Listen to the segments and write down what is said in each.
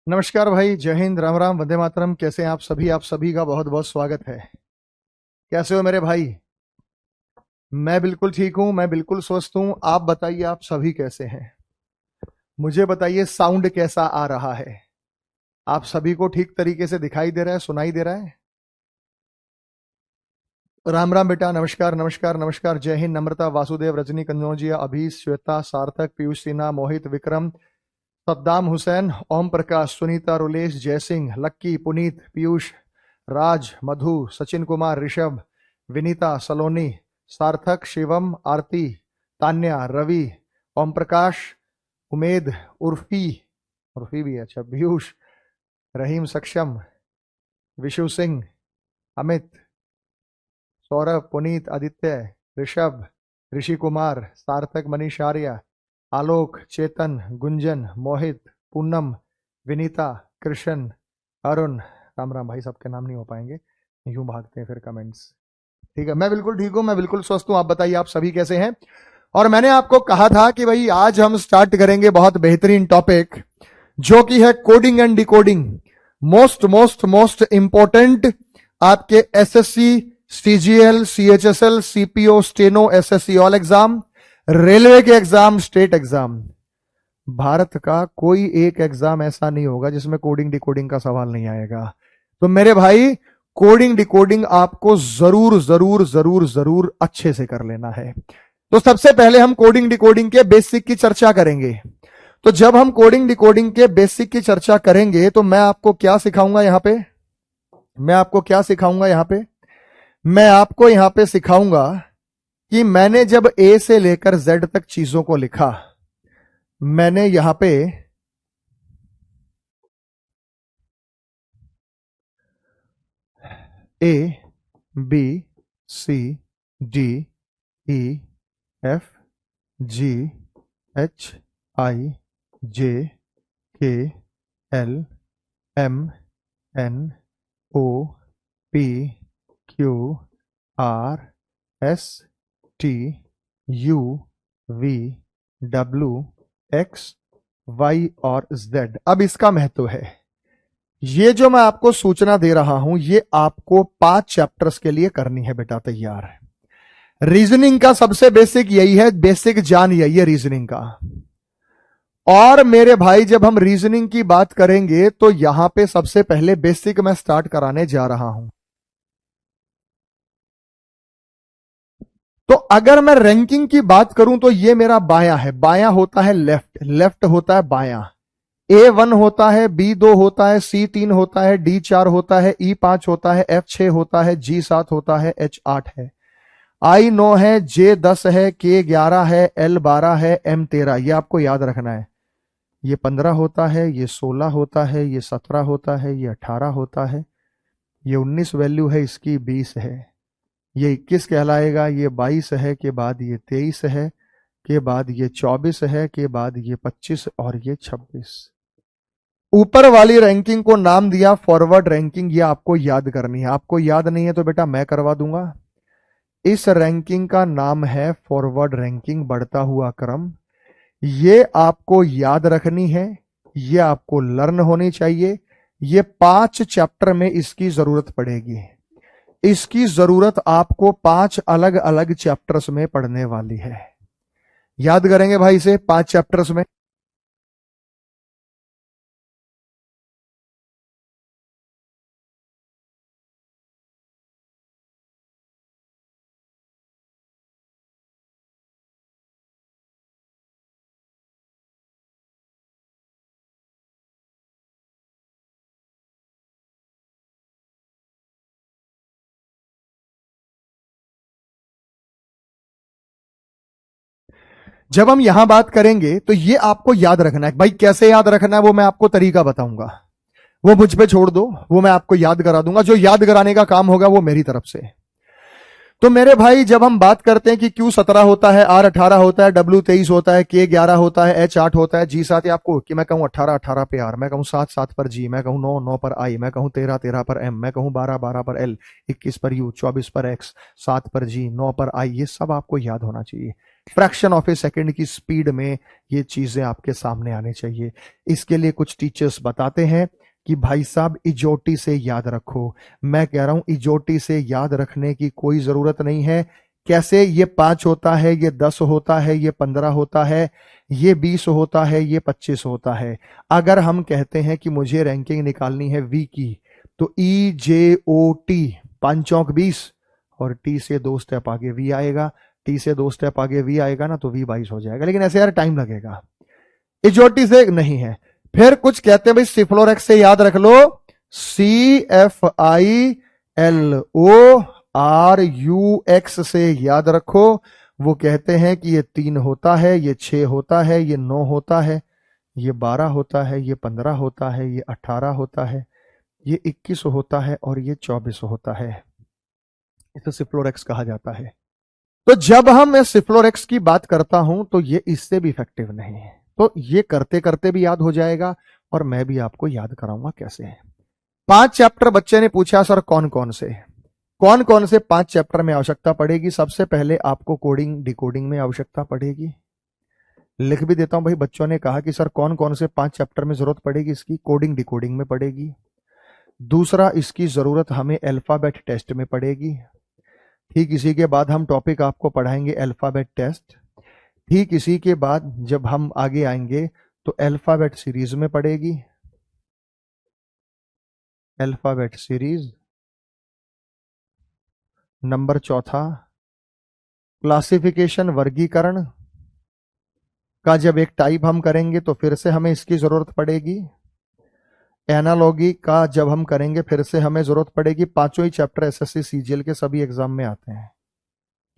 नमस्कार भाई, जय हिंद, राम राम, वंदे मातरम। कैसे हैं आप सभी का बहुत बहुत स्वागत है। कैसे हो मेरे भाई? मैं बिल्कुल ठीक हूं, मैं बिल्कुल स्वस्थ हूं। आप बताइए, आप सभी कैसे हैं? मुझे बताइए, साउंड कैसा आ रहा है? आप सभी को ठीक तरीके से दिखाई दे रहा है, सुनाई दे रहा है? राम राम बेटा, नमस्कार नमस्कार नमस्कार। जय हिंद। नम्रता, वासुदेव, रजनी, कन्नौजिया, अभी, श्वेता, सार्थक, पीयूष सिन्हा, मोहित, विक्रम, सद्दाम हुसैन, ओम प्रकाश, सुनीता, रुलेश, जयसिंह, लक्की, पुनीत, पीयूष, राज, मधु, सचिन कुमार, ऋषभ, विनीता, सलोनी, सार्थक, शिवम, आरती, तान्या, रवि, ओम प्रकाश, उमेद, उर्फी, उर्फी भी है, अच्छा, पीयूष, रहीम, सक्षम, विशु सिंह, अमित, सौरभ, पुनीत, आदित्य, ऋषभ, ऋषि कुमार, सार्थक, मनीष आर्य, आलोक, चेतन, गुंजन, मोहित, पूनम, विनीता, कृष्ण, अरुण। राम राम भाई, सबके नाम नहीं हो पाएंगे, यूं भागते हैं फिर कमेंट्स। ठीक है, मैं बिल्कुल ठीक हूं, मैं बिल्कुल स्वस्थ हूं। आप बताइए, आप सभी कैसे हैं? और मैंने आपको कहा था कि भाई आज हम स्टार्ट करेंगे बहुत बेहतरीन टॉपिक, जो कि है coding and decoding. Most most most important आपके SSC, CGL, CHSL, CPO, steno, SSC all exam, railway के एग्जाम, स्टेट एग्जाम, भारत का कोई एक एग्जाम ऐसा नहीं होगा जिसमें कोडिंग डिकोडिंग का सवाल नहीं आएगा। तो मेरे भाई, कोडिंग डिकोडिंग आपको जरूर जरूर जरूर जरूर अच्छे से कर लेना है। तो सबसे पहले हम कोडिंग डिकोडिंग के बेसिक की चर्चा करेंगे। तो जब हम कोडिंग डिकोडिंग के बेसिक की चर्चा करेंगे तो मैं आपको क्या सिखाऊंगा यहां पे? मैं आपको क्या सिखाऊंगा यहां पे? मैं आपको यहां पे सिखाऊंगा कि मैंने जब ए से लेकर जेड तक चीजों को लिखा, मैंने यहां पे A, B, C, D, E, F, G, H, I, J, K, L, M, N, O, P, Q, R, S, T, U, V, W, X, Y और जेड। अब इसका महत्व है, ये जो मैं आपको सूचना दे रहा हूं, ये आपको 5 चैप्टर्स के लिए करनी है बेटा। तैयार है? रीजनिंग का सबसे बेसिक यही है, बेसिक जान यही है रीजनिंग का। और मेरे भाई, जब हम रीजनिंग की बात करेंगे तो यहां पे सबसे पहले बेसिक मैं स्टार्ट कराने जा रहा हूं। तो अगर मैं रैंकिंग की बात करूं तो ये मेरा बायां है, बायां होता है लेफ्ट, लेफ्ट होता है बायां। A1 होता है, B2 होता है, C3 होता है, D4 होता है, E5 होता है, F6 होता है, G7 होता है, H8 है, I9 है, J10 है, K11 है, L12 है, M13। ये आपको याद रखना है। ये 15 होता है, ये 16 होता है, ये 17 होता है, ये 18 होता है, ये 19 वैल्यू है, इसकी 20 है, ये 21 कहलाएगा, ये 22 है, के बाद ये 23 है, के बाद ये 24 है, के बाद ये 25 और ये 26। ऊपर वाली रैंकिंग को नाम दिया फॉरवर्ड रैंकिंग। ये आपको याद करनी है। आपको याद नहीं है तो बेटा मैं करवा दूंगा। इस रैंकिंग का नाम है फॉरवर्ड रैंकिंग, बढ़ता हुआ क्रम। ये आपको याद रखनी है, ये आपको लर्न होनी चाहिए। ये 5 चैप्टर में इसकी जरूरत पड़ेगी। इसकी जरूरत आपको 5 अलग अलग चैप्टर्स में पढ़ने वाली है। याद करेंगे भाई इसे 5 चैप्टर्स में। जब हम यहां बात करेंगे तो ये आपको याद रखना है। भाई कैसे याद रखना है वो मैं आपको तरीका बताऊंगा, वो मुझ पे छोड़ दो, वो मैं आपको याद करा दूंगा। जो याद कराने का काम होगा वो मेरी तरफ से। तो मेरे भाई, जब हम बात करते हैं कि Q17 होता है, R18 होता है, W23 होता है, K11 होता है, H8 होता है, G7 है आपको कि मैं कहूं 18 पर R, मैं कहूं 7 पर G, मैं कहूं 9 पर I, मैं कहूं 13 पर M, मैं कहूं 12 पर L, 21 पर U, 24 पर X, 7 पर G, 9 पर I, ये सब आपको याद होना चाहिए। फ्रैक्शन ऑफ ए सेकंड की स्पीड में ये चीजें आपके सामने आनी चाहिए। इसके लिए कुछ टीचर्स बताते हैं कि भाई साहब इजोटी से याद रखो। मैं कह रहा हूं इजोटी से याद रखने की कोई जरूरत नहीं है। कैसे? ये 5 होता है, ये 10 होता है, ये 15 होता है, ये 20 होता है, ये 25 होता है। अगर हम कहते हैं कि मुझे रैंकिंग निकालनी है वी की, तो EJOT 5 चौक 20 और टी से 2 स्टेप आगे वी आएगा, टी से 2 स्टेप आगे वी आएगा ना, तो वी 22 हो जाएगा। लेकिन ऐसे यार टाइम लगेगा, इजोटी से नहीं है। फिर कुछ कहते हैं भाई सिफ्लोरेक्स से याद रख लो, CFILORUX से याद रखो। वो कहते हैं कि ये 3 होता है, ये 6 होता है, ये 9 होता है, ये 12 होता है, ये 15 होता है, ये 18 होता है, ये 21 होता है और ये 24 होता है। इसे सिफ्लोरेक्स कहा जाता है। तो जब हम मैं सिफ्लोरेक्स की बात करता हूं तो ये इससे भी इफेक्टिव नहीं है। तो ये करते करते भी याद हो जाएगा और मैं भी आपको याद कराऊंगा कैसे है। 5 चैप्टर बच्चे ने पूछा सर कौन कौन से 5 चैप्टर में आवश्यकता पड़ेगी। सबसे पहले आपको कोडिंग डिकोडिंग में आवश्यकता पड़ेगी। लिख भी देता हूं भाई, बच्चों ने कहा कि सर कौन कौन से 5 चैप्टर में जरूरत पड़ेगी इसकी। कोडिंग डिकोडिंग में पड़ेगी। दूसरा, इसकी जरूरत हमें अल्फाबेट टेस्ट में पड़ेगी। ठीक इसी के बाद हम टॉपिक आपको पढ़ाएंगे अल्फाबेट टेस्ट। ठीक इसी के बाद जब हम आगे आएंगे तो अल्फाबेट सीरीज में पड़ेगी। Alphabet series. नंबर चौथा, क्लासिफिकेशन वर्गीकरण का जब एक टाइप हम करेंगे तो फिर से हमें इसकी जरूरत पड़ेगी। एनालॉगी का जब हम करेंगे फिर से हमें जरूरत पड़ेगी। 5 ही चैप्टर एसएससी सीजीएल के सभी एग्जाम में आते हैं।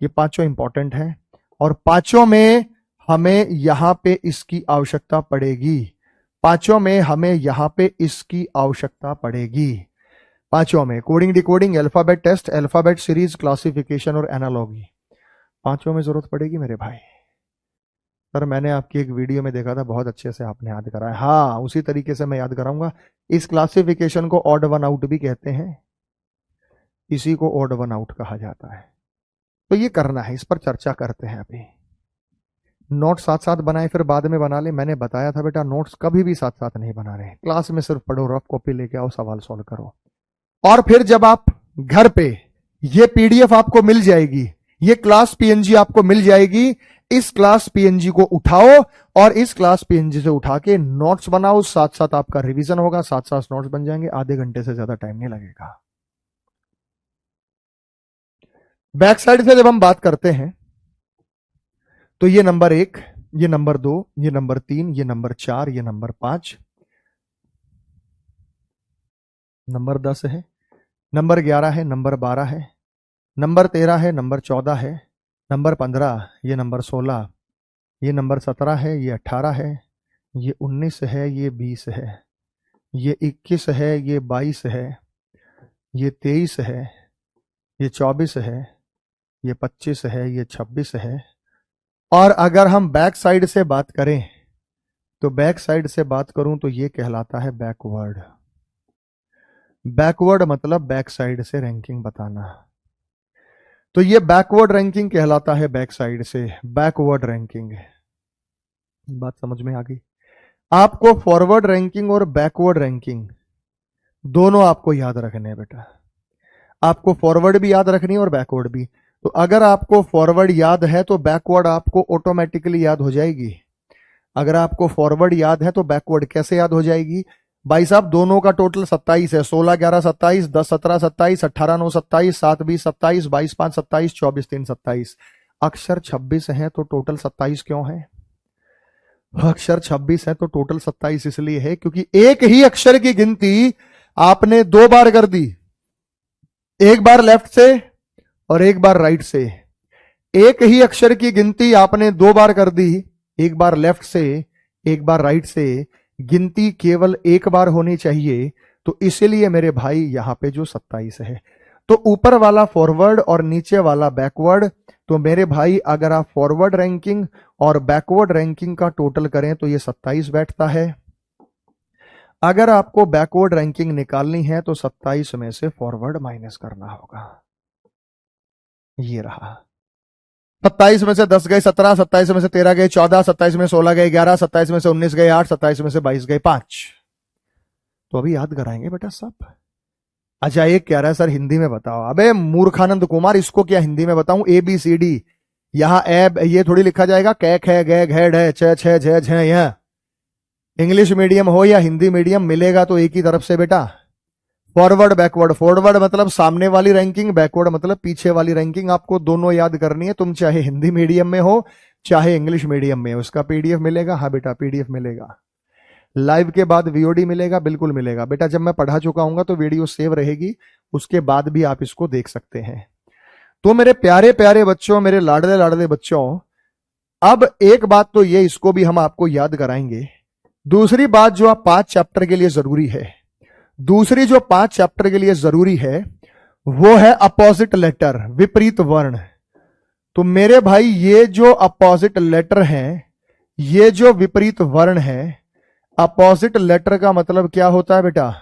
ये 5 इंपॉर्टेंट है और 5 में हमें यहां पे इसकी आवश्यकता पड़ेगी। 5 में हमें यहां पे इसकी आवश्यकता पड़ेगी। 5 में coding decoding, alphabet test, alphabet series, classification और एनालॉगी 5 में जरूरत पड़ेगी मेरे भाई। सर मैंने आपकी एक वीडियो में देखा था, बहुत अच्छे से आपने याद कराया। हाँ, उसी तरीके से मैं याद कराऊंगा। इस क्लासिफिकेशन को ऑड वन आउट भी कहते हैं। इसी को ऑड वन आउट कहा जाता है। तो ये करना है, इस पर चर्चा करते हैं। अभी नोट साथ साथ बनाए फिर बाद में बना ले। मैंने बताया था बेटा नोट्स कभी भी साथ साथ नहीं बना रहे। क्लास में सिर्फ पढ़ो, रफ कॉपी लेके आओ, सवाल सॉल्व करो। और फिर जब आप घर पे ये पीडीएफ आपको मिल जाएगी, ये क्लास पीएनजी आपको मिल जाएगी, इस क्लास पीएनजी को उठाओ और इस क्लास पीएनजी से उठा के नोट्स बनाओ। साथ साथ आपका रिवीजन होगा, साथ साथ नोट्स बन जाएंगे। आधे घंटे से ज्यादा टाइम नहीं लगेगा। बैक साइड से जब हम बात करते हैं तो ये नंबर 1, ये नंबर 2, ये नंबर 3, ये नंबर 4, ये नंबर 5, नंबर 10 है, नंबर 11 है, नंबर 12 है, नंबर 13 है, नंबर 14 है, नंबर 15, ये नंबर 16, ये नंबर 17 है, ये 18 है, ये 19 है, ये 20 है, ये 21 है, ये 22 है, ये 23 है, ये 24 है, ये 25 है, ये 26 है। और अगर हम बैक साइड से बात करें तो बैक साइड से बात करूं तो ये कहलाता है बैकवर्ड। बैकवर्ड मतलब बैक साइड से रैंकिंग बताना। तो ये बैकवर्ड रैंकिंग कहलाता है। बैक साइड से बैकवर्ड रैंकिंग। बात समझ में आ गई? आपको फॉरवर्ड रैंकिंग और बैकवर्ड रैंकिंग दोनों आपको याद रखने हैं बेटा। आपको फॉरवर्ड भी याद रखनी है और बैकवर्ड भी। तो अगर आपको फॉरवर्ड याद है तो बैकवर्ड आपको ऑटोमेटिकली याद हो जाएगी। अगर आपको फॉरवर्ड याद है तो बैकवर्ड कैसे याद हो जाएगी? भाई साहब दोनों का टोटल 27 है। 16 11 27, 10 17 27, 18 9 27, 7 20 27, 22 5 27, 24 3 27। अक्षर 26 है तो टोटल 27 क्यों है? अक्षर 26 है तो टोटल 27 इसलिए है क्योंकि एक ही अक्षर की गिनती आपने 2 बार कर दी। एक बार लेफ्ट से और एक बार राइट से। एक ही अक्षर की गिनती आपने 2 बार कर दी, एक बार लेफ्ट से एक बार राइट से। गिनती केवल एक बार होनी चाहिए। तो इसीलिए मेरे भाई यहां पे जो 27 है, तो ऊपर वाला फॉरवर्ड और नीचे वाला बैकवर्ड। तो मेरे भाई अगर आप फॉरवर्ड रैंकिंग और बैकवर्ड रैंकिंग का टोटल करें तो ये 27 बैठता है। अगर आपको बैकवर्ड रैंकिंग निकालनी है तो 27 में से फॉरवर्ड माइनस करना होगा। ये रहा। 27 में से 10 गए 17, 27 में से 13 गए 14, 27 में 16 गए 11, 27 में से 19 गए 8, 27 में से 22 गए 5। तो अभी याद कराएंगे बेटा सब। अच्छा एक कह रहा है सर हिंदी में बताओ। अबे मूर्खानंद कुमार, इसको क्या हिंदी में बताऊं? ABCD, यहां एब ये थोड़ी लिखा जाएगा कै खे गे घे ढे छ छ झ झ। यह इंग्लिश मीडियम हो या हिंदी मीडियम, मिलेगा तो एक ही तरफ से बेटा। फॉरवर्ड बैकवर्ड, फॉरवर्ड मतलब सामने वाली रैंकिंग, बैकवर्ड मतलब पीछे वाली रैंकिंग। आपको दोनों याद करनी है, तुम चाहे हिंदी मीडियम में हो चाहे इंग्लिश मीडियम में हो। उसका PDF मिलेगा? हाँ बेटा PDF मिलेगा। लाइव के बाद VOD मिलेगा? बिल्कुल मिलेगा बेटा। जब मैं पढ़ा चुका हूंगा तो वीडियो सेव रहेगी, उसके बाद भी आप इसको देख सकते हैं। तो मेरे प्यारे प्यारे बच्चों, मेरे लाडले लाडले बच्चों, अब एक बात तो ये, इसको भी हम आपको याद कराएंगे। दूसरी बात जो आप 5 चैप्टर के लिए जरूरी है, दूसरी जो 5 चैप्टर के लिए जरूरी है वो है अपोजिट लेटर, विपरीत वर्ण। तो मेरे भाई ये जो अपोजिट लेटर है, ये जो विपरीत वर्ण है, अपोजिट लेटर का मतलब क्या होता है बेटा?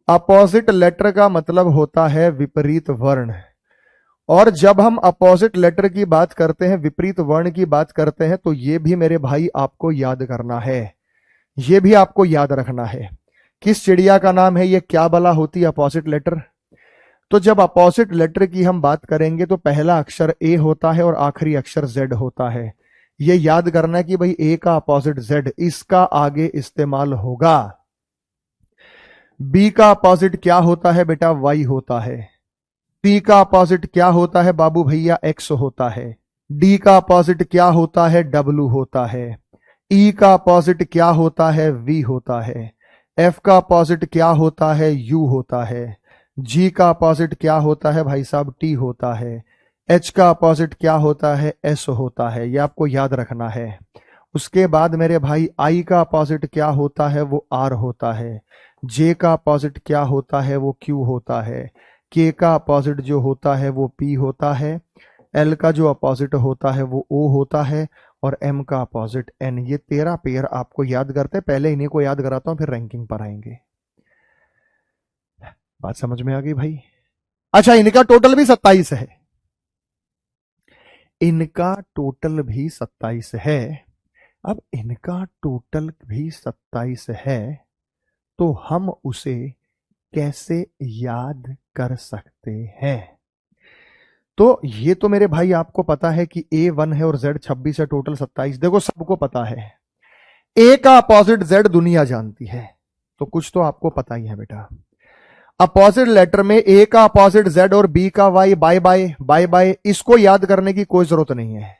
अपोजिट लेटर का मतलब होता है विपरीत वर्ण। और जब हम अपोजिट लेटर की बात करते हैं, विपरीत वर्ण की बात करते हैं, तो ये भी मेरे भाई आपको याद करना है, ये भी आपको याद रखना है। किस चिड़िया का नाम है ये? क्या बला होती है अपोजिट लेटर? तो जब अपोजिट लेटर की हम बात करेंगे तो पहला अक्षर A होता है और आखिरी अक्षर Z होता है। ये याद करना है कि भाई A का अपोजिट Z, इसका आगे इस्तेमाल होगा। B का अपोजिट क्या होता है बेटा? Y होता है। C का अपोजिट क्या होता है बाबू भैया? X होता है। D का अपोजिट क्या होता है? W होता है। E का अपोजिट क्या होता है? V होता है। F का अपोजिट क्या होता है? U होता है। G का अपोजिट क्या होता है भाई साहब? T होता है। H का अपोजिट क्या होता है? S होता है। ये आपको याद रखना है। उसके बाद मेरे भाई I का अपोजिट क्या होता है? वो R होता है। J का अपोजिट क्या होता है? वो Q होता है। K का अपोजिट जो होता है वो P होता है। L का जो अपोजिट होता है वो O होता है। और M का अपोजिट N। ये 13 पेयर आपको याद करते हैं। पहले इन्हीं को याद कराता हूं, फिर रैंकिंग पर आएंगे। बात समझ में आ गई भाई? अच्छा इनका टोटल भी 27 है, इनका टोटल भी 27 है। अब इनका टोटल भी 27 है तो हम उसे कैसे याद कर सकते हैं? तो ये तो मेरे भाई आपको पता है कि A1 है और Z 26 है, टोटल 27। देखो सबको पता है, A का अपोजिट Z दुनिया जानती है, तो कुछ तो आपको पता ही है बेटा। अपोजिट लेटर में A का अपोजिट Z और B का Y, bye bye bye bye, इसको याद करने की कोई जरूरत नहीं है।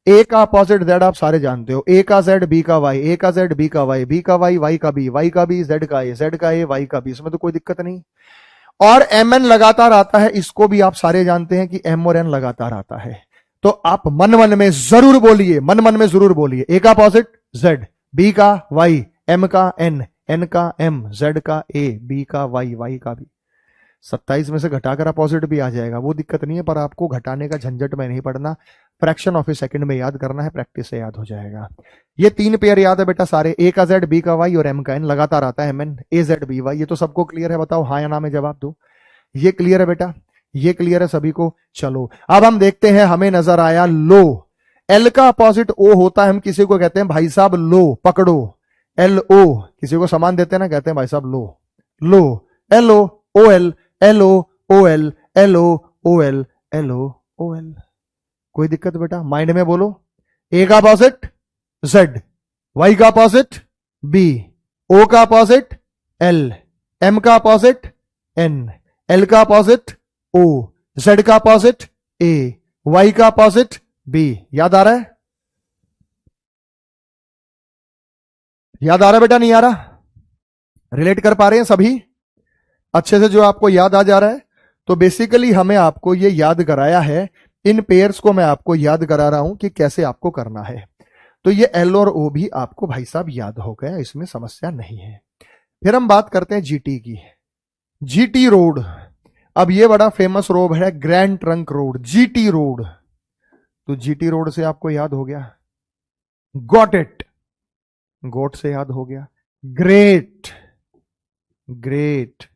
A का अपोजिट Z आप सारे जानते हो, A का Z B का Y, A का Z B का Y, B का Y Y का B, Y का B Z का A, Z का A Y का B, इसमें तो कोई दिक्कत नहीं। और MN लगातार आता है, इसको भी आप सारे जानते हैं कि M और N लगातार आता है। तो आप मन मन में जरूर बोलिए, मन मन में जरूर बोलिए, A का अपोजिट Z, B का Y, M का N, N का M, Z का A, B का Y, Y का B। 27 में से घटाकर अपोजिट भी आ जाएगा, वो दिक्कत नहीं है, पर आपको घटाने का झंझट में नहीं पड़ना, फ्रैक्शन ऑफ ए सेकंड में याद करना है, प्रैक्टिस से याद हो जाएगा। ये 3 पेयर याद है बेटा सारे, A का Z, B का Y और M का N, लगातार आता है MN, A Z B Y। ये तो सबको क्लियर है? बताओ हाँ या ना में जवाब दो। ये क्लियर है बेटा? ये क्लियर है सभी को? चलो अब हम देखते हैं, हमें नजर आया लो। L का अपोजिट O होता है, हम किसी को कहते हैं भाई साहब लो, पकड़ो, LO। किसी को सामान देते हैं ना, कहते हैं भाई साहब लो, लो, LO OL, LO OL, LO OL, LO OL। कोई दिक्कत बेटा? माइंड में बोलो, A का अपोजिट Z, Y का अपोजिट B, O का अपोजिट L, M का अपोजिट N, L का अपोजिट O, Z का अपोजिट A, Y का अपोजिट B। याद आ रहा है? याद आ रहा है बेटा? नहीं आ रहा? रिलेट कर पा रहे हैं सभी अच्छे से? जो आपको याद आ जा रहा है, तो बेसिकली हमें आपको ये याद कराया है, इन पेयर्स को मैं आपको याद करा रहा हूं कि कैसे आपको करना है। तो ये L और O भी आपको भाई साहब याद हो गया, इसमें समस्या नहीं है। फिर हम बात करते हैं GT की। GT रोड, अब ये बड़ा फेमस रोड है, grand trunk road, GT road. तो GT रोड से आपको याद हो गया, गॉट इट, गोट से याद हो गया, ग्रेट, ग्रेट।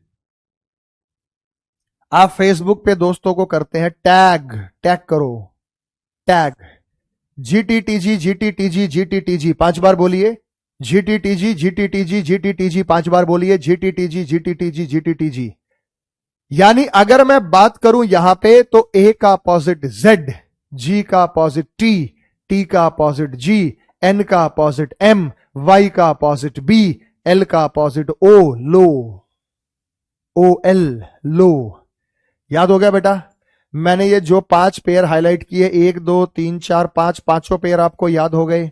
आप फेसबुक पे दोस्तों को करते हैं टैग, टैग करो, टैग। GTTG GTTG GTTG 5 बार बोलिए। GTTG GTTG GTTG 5 बार बोलिए। GTTG GTTG GTTG। यानी अगर मैं बात करूं यहां पे तो A का अपोजिट Z, G का अपोजिट T, T का अपोजिट G, N का अपोजिट M, Y का अपोजिट B, L का अपोजिट O, लो, OL, लो। याद हो गया बेटा? मैंने ये जो 5 पेयर हाईलाइट किए, 1 2 3 4 5, पांचों पेयर आपको याद हो गए।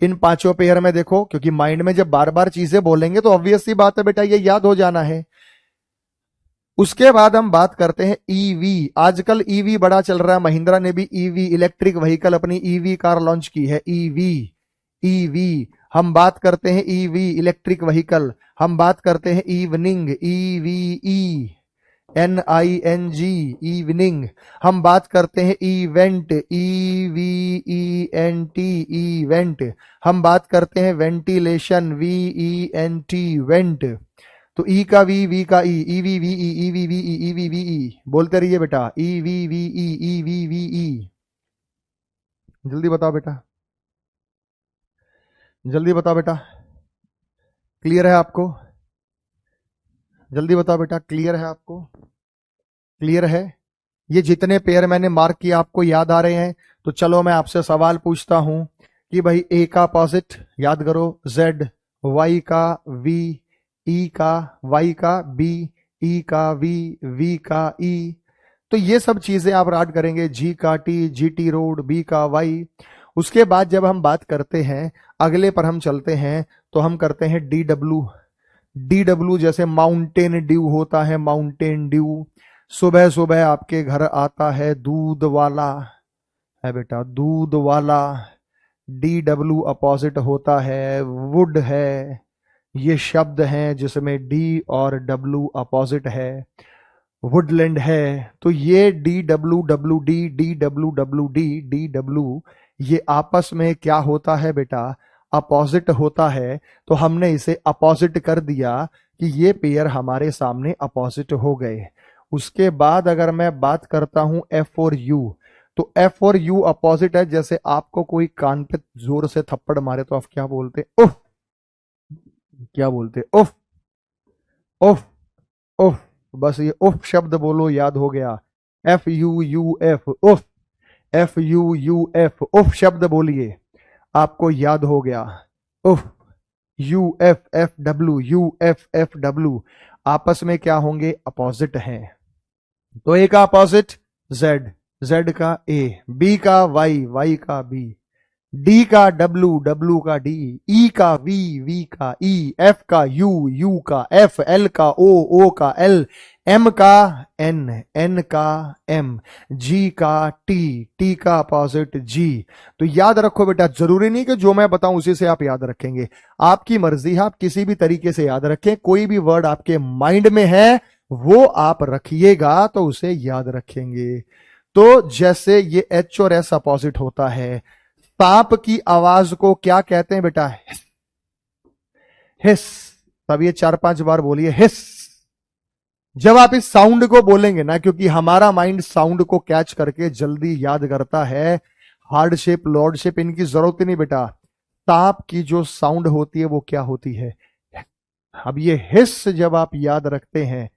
इन पांचों पेयर में देखो, क्योंकि माइंड में जब बार बार चीजें बोलेंगे तो ऑब्वियस सी बात है बेटा, ये याद हो जाना है। उसके बाद हम बात करते हैं ईवी। आजकल ईवी बड़ा चल रहा है, महिंद्रा ने भी ईवी इलेक्ट्रिक व्हीकल अपनी ईवी कार लॉन्च की है। ईवी, ईवी हम बात करते हैं, ईवी इलेक्ट्रिक व्हीकल। हम बात करते हैं इवनिंग, EVE NING इवनिंग। हम बात करते हैं इवेंट, EVENT इवेंट। हम बात करते हैं वेंटिलेशन, VENT वेंट। तो ई का वी का ई, EVVE EVVE EVVE बोलते रहिए बेटा, EVVE EVVE। जल्दी बताओ बेटा, जल्दी बताओ बेटा, क्लियर है आपको? जल्दी बताओ बेटा, क्लियर है आपको? क्लियर है? ये जितने पेयर मैंने मार्क किए आपको याद आ रहे हैं? तो चलो मैं आपसे सवाल पूछता हूं कि भाई A का अपोजिट याद करो Z, Y का V, E का Y का B, E का V, V का E। तो ये सब चीजें आप याद करेंगे। G का T, GT रोड, B का Y। उसके बाद जब हम बात करते हैं अगले पर हम चलते हैं तो हम करते हैं DW। DW जैसे माउंटेन ड्यू होता है, माउंटेन ड्यू। सुबह सुबह आपके घर आता है दूध वाला, है बेटा, दूध वाला। DW अपोजिट होता है वुड है। ये शब्द हैं जिसमें D और W अपोजिट है, वुडलैंड है। तो ये DWWD, DWWD, DW ये आपस में क्या होता है बेटा? अपोजिट होता है। तो हमने इसे अपोजिट कर दिया कि ये पेयर हमारे सामने अपोजिट हो गए। उसके बाद अगर मैं बात करता हूं F और U, तो F और U अपोजिट है। जैसे आपको कोई कान पे जोर से थप्पड़ मारे तो आप क्या बोलते? उफ। क्या बोलते? उफ, उफ, उफ। बस ये उफ शब्द बोलो, याद हो गया। FUUF, उफ। FUUF, उफ शब्द बोलिए, आपको याद हो गया। उफ। UFFW, UFFW आपस में क्या होंगे? अपोजिट हैं। तो A का अपोजिट Z, Z का A, B का Y, Y का B, D का W, W का D, E का V, V का E, F का U, U का F, L का O, O का L, M का N, N का M, G का T, T का अपोजिट G। तो याद रखो बेटा, जरूरी नहीं कि जो मैं बताऊं उसी से आप याद रखेंगे, आपकी मर्जी है, आप किसी भी तरीके से याद रखें। कोई भी वर्ड आपके माइंड में है वो आप रखिएगा तो उसे याद रखेंगे। तो जैसे ये H और S अपोजिट होता है। सांप की आवाज को क्या कहते हैं बेटा? हिस। तब ये 4-5 बार बोलिए, हिस। जब आप इस साउंड को बोलेंगे ना, क्योंकि हमारा माइंड साउंड को कैच करके जल्दी याद करता है। हार्डशिप, लॉर्डशिप इनकी जरूरत ही नहीं बेटा। सांप की जो साउंड होती है वो क्या होती है? अब ये हिस जब आप याद रखते हैं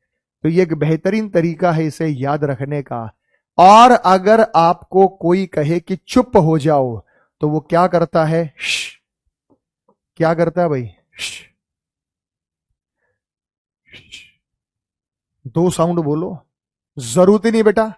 तो ये एक बेहतरीन तरीका है इसे याद रखने का। और अगर आपको कोई कहे कि चुप हो जाओ तो वो क्या करता है? श। क्या करता है भाई? श। दो साउंड बोलो, जरूरत ही नहीं बेटा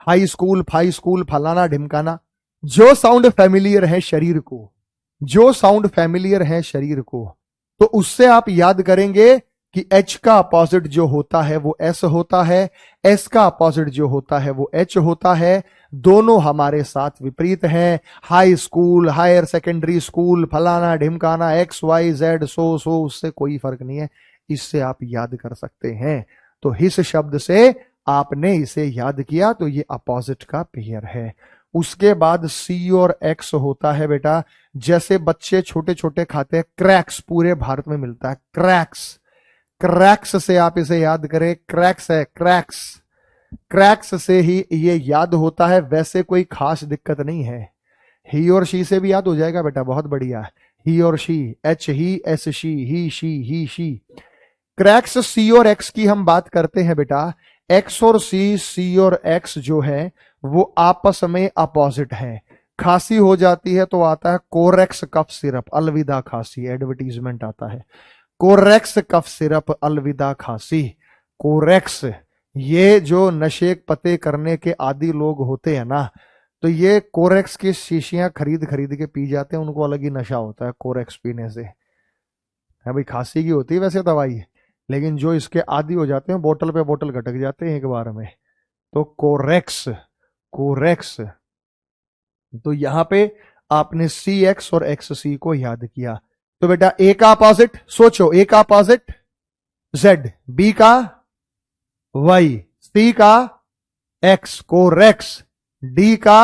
हाई स्कूल, फाई स्कूल, फलाना ढिमकाना। जो साउंड फैमिलियर है शरीर को, जो साउंड फैमिलियर है शरीर को, तो उससे आप याद करेंगे कि H का अपोजिट जो होता है वो S होता है, S का अपोजिट जो होता है वो H होता है। दोनों हमारे साथ विपरीत हैं। High school, higher secondary school, फलाना ढिमकाना, XYZ, सो उससे कोई फर्क नहीं है, इससे आप याद कर सकते हैं। तो हिस शब्द से आपने इसे याद किया तो ये अपोजिट का पेयर है। उसके बाद C और X होता है बेटा, जैसे बच्चे छोटे छोटे खाते हैं क्रैक्स, पूरे भारत में मिलता है क्रैक्स। क्रैक्स से आप इसे याद करें, क्रैक्स है, क्रैक्स। क्रैक्स से ही ये याद होता है, वैसे कोई खास दिक्कत नहीं है। ही और शी से भी याद हो जाएगा बेटा, बहुत बढ़िया। ही और she, H he, S she, he she, he she. Cracks C और एक्स की हम बात करते हैं बेटा। एक्स और सी और एक्स जो है वो आपस में अपोजिट है। खांसी हो जाती है तो आता है कोरेक्स कफ सिरप, अलविदा खांसी, एडवर्टीजमेंट आता है कोरेक्स कफ सिरप, अलविदा खांसी। कोरेक्स, ये जो नशे पते करने के आदि लोग होते हैं ना, तो ये कोरेक्स की शीशियां खरीद खरीद के पी जाते हैं, उनको अलग ही नशा होता है कोरेक्स पीने से। है भाई, खांसी की होती है वैसे दवाई, लेकिन जो इसके आदी हो जाते हैं बोतल पे बोतल घटक जाते हैं एक बार में। तो कोरेक्स, कोरेक्स। तो यहां पे आपने सी एक्स और एक्स सी को याद किया। तो बेटा ए का अपोजिट सोचो, ए का अपोजिट जेड, बी का वाई, सी का एक्स कोरेक्स, डी का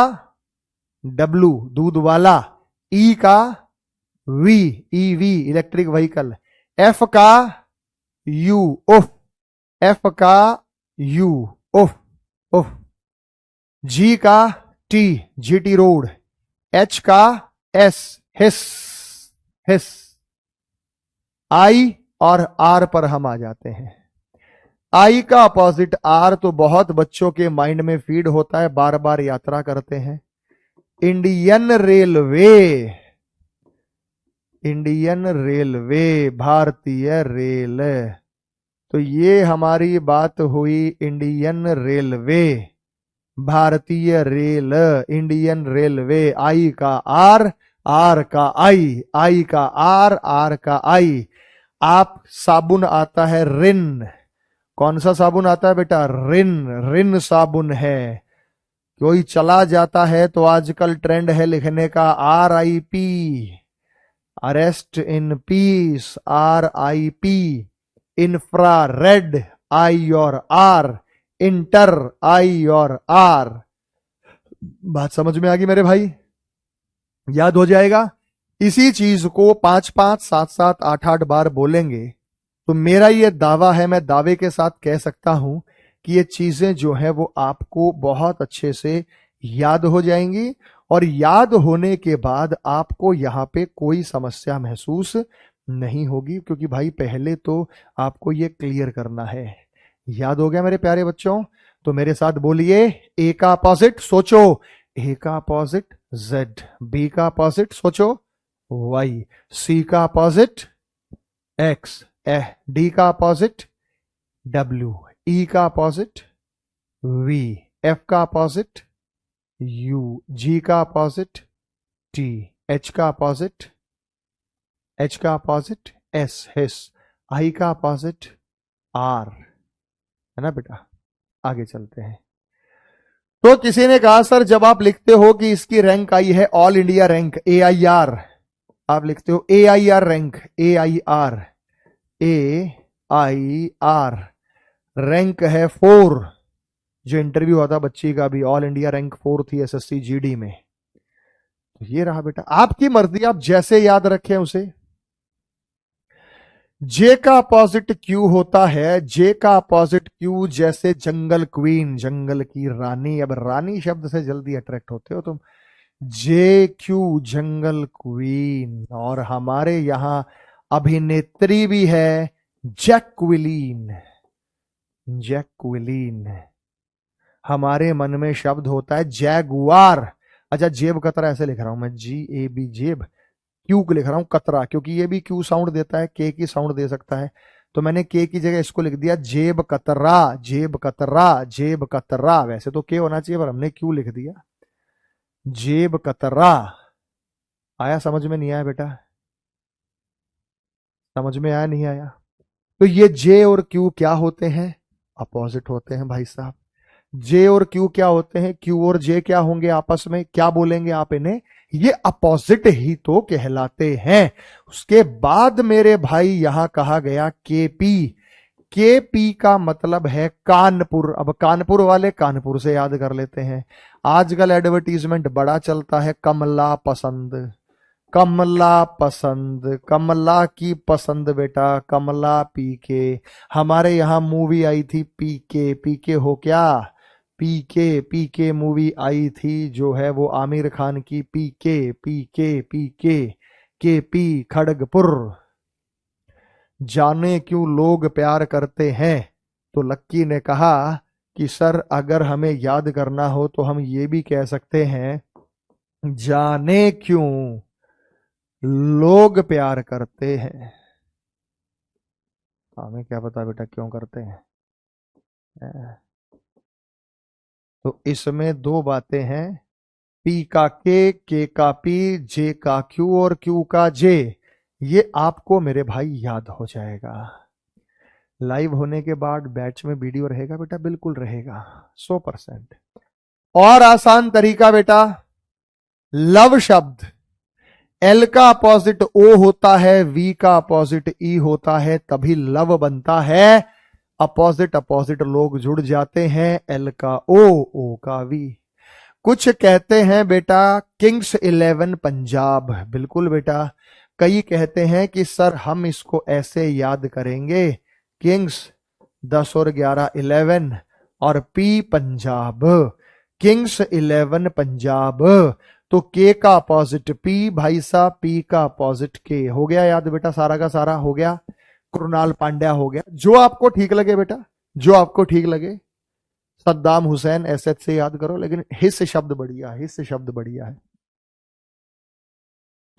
डब्लू दूध वाला, ई का V EV electric vehicle, F का यू उफ, एफ का यू उफ उफ, जी का टी जीटी रोड, एच का एस हिस हिस, आई और आर पर हम आ जाते हैं। आई का अपोजिट आर तो बहुत बच्चों के माइंड में फीड होता है, बार बार यात्रा करते हैं। इंडियन रेलवे, इंडियन रेलवे, भारतीय रेल। तो ये हमारी बात हुई इंडियन रेलवे, भारतीय रेल, इंडियन रेलवे। आई का आर, आर का आई, आई का आर का आई। आप साबुन आता है रिन, कौन सा साबुन आता है बेटा? रिन, रिन साबुन है। कोई चला जाता है तो आजकल ट्रेंड है लिखने का RIP, arrest in peace, RIP। Infrared, I और आर, इंटर, आई और आर। बात समझ में आ गई मेरे भाई? याद हो जाएगा। इसी चीज को 5-5, 7-7, 8-8 बार बोलेंगे तो मेरा ये दावा है, मैं दावे के साथ कह सकता हूं कि ये चीजें जो है वो आपको बहुत अच्छे से याद हो जाएंगी, और याद होने के बाद आपको यहां पे कोई समस्या महसूस नहीं होगी, क्योंकि भाई पहले तो आपको ये क्लियर करना है। याद हो गया मेरे प्यारे बच्चों? तो मेरे साथ बोलिए, ए का अपोजिट सोचो, ए का अपोजिट जेड, बी का अपोजिट सोचो वाई, सी का अपोजिट एक्स, डी का अपोजिट डब्ल्यू, ई का अपोजिट वी, एफ का अपोजिट यू, जी का अपोजिट टी, एच का अपोजिट एस हिस, आई का अपोजिट आर। है ना बेटा? आगे चलते हैं। तो किसी ने कहा सर जब आप लिखते हो कि इसकी रैंक आई है ऑल इंडिया रैंक AIR, आप लिखते हो AIR rank, AIR, AIR rank है 4। जो इंटरव्यू हुआ था बच्ची का भी, ऑल इंडिया रैंक 4 थी SSC GD में। तो ये रहा बेटा, आपकी मर्जी, आप जैसे याद रखें उसे। जे का अपोजिट क्यू होता है, जे का अपोजिट क्यू जैसे जंगल क्वीन, जंगल की रानी। अब रानी शब्द से जल्दी अट्रैक्ट होते हो तुम। जे क्यू जंगल क्वीन। और हमारे यहां अभिनेत्री भी है जैक्विलीन, जैक्विलीन। हमारे मन में शब्द होता है जैगुआर। अच्छा, जेब कतरा ऐसे लिख रहा हूं मैं, GAB जेब, क्यू को लिख रहा हूं कतरा, क्योंकि ये भी क्यू साउंड देता है, के की साउंड दे सकता है। तो मैंने के की जगह इसको लिख दिया जेब कतरा, जेब कतरा, जेब कतरा। वैसे तो के होना चाहिए पर हमने क्यू लिख दिया, जेब कतरा। आया समझ में? नहीं आया बेटा? समझ में आया नहीं आया? तो ये जे और क्यू क्या होते हैं? अपोजिट होते हैं भाई साहब। जे और क्यू क्या होते हैं? क्यू और जे क्या होंगे आपस में? क्या बोलेंगे आप इन्हें? ये अपोजिट ही तो कहलाते हैं। उसके बाद मेरे भाई यहां कहा गया केपी। केपी का मतलब है कानपुर। अब कानपुर वाले कानपुर से याद कर लेते हैं। आजकल एडवर्टीजमेंट बड़ा चलता है, कमला पसंद, कमला पसंद, कमला की पसंद बेटा, कमला पीके। हमारे यहां मूवी आई थी पीके, पीके हो क्या? पीके, पीके मूवी आई थी जो है वो आमिर खान की, पीके पीके पीके, के पी खड़गपुर। जाने क्यों लोग प्यार करते हैं, तो लक्की ने कहा कि सर अगर हमें याद करना हो तो हम ये भी कह सकते हैं, जाने क्यों लोग प्यार करते हैं। हमें क्या पता बेटा क्यों करते हैं। तो इसमें दो बातें हैं, पी का के का पी, जे का क्यू और क्यू का जे। ये आपको मेरे भाई याद हो जाएगा। लाइव होने के बाद बैच में वीडियो रहेगा बेटा, बिल्कुल रहेगा 100%। और आसान तरीका बेटा, लव शब्द, एल का अपोजिट ओ होता है, वी का अपोजिट ई होता है, तभी लव बनता है। अपोजिट अपोजिट लोग जुड़ जाते हैं, एल का ओ का वी। कुछ कहते हैं बेटा किंग्स 11 पंजाब, बिल्कुल बेटा। कई कहते हैं कि सर हम इसको ऐसे याद करेंगे, किंग्स 10 और 11 11 और पी पंजाब, किंग्स 11 पंजाब। तो के का अपोजिट पी भाई साहब, पी का अपोजिट के। हो गया याद बेटा, सारा का सारा हो गया। कृणाल पांड्या हो गया। जो आपको ठीक लगे बेटा, जो आपको ठीक लगे। सद्दाम हुसैन एसएच से याद करो, लेकिन हिस्स शब्द बढ़िया है, हिस्स शब्द बढ़िया है।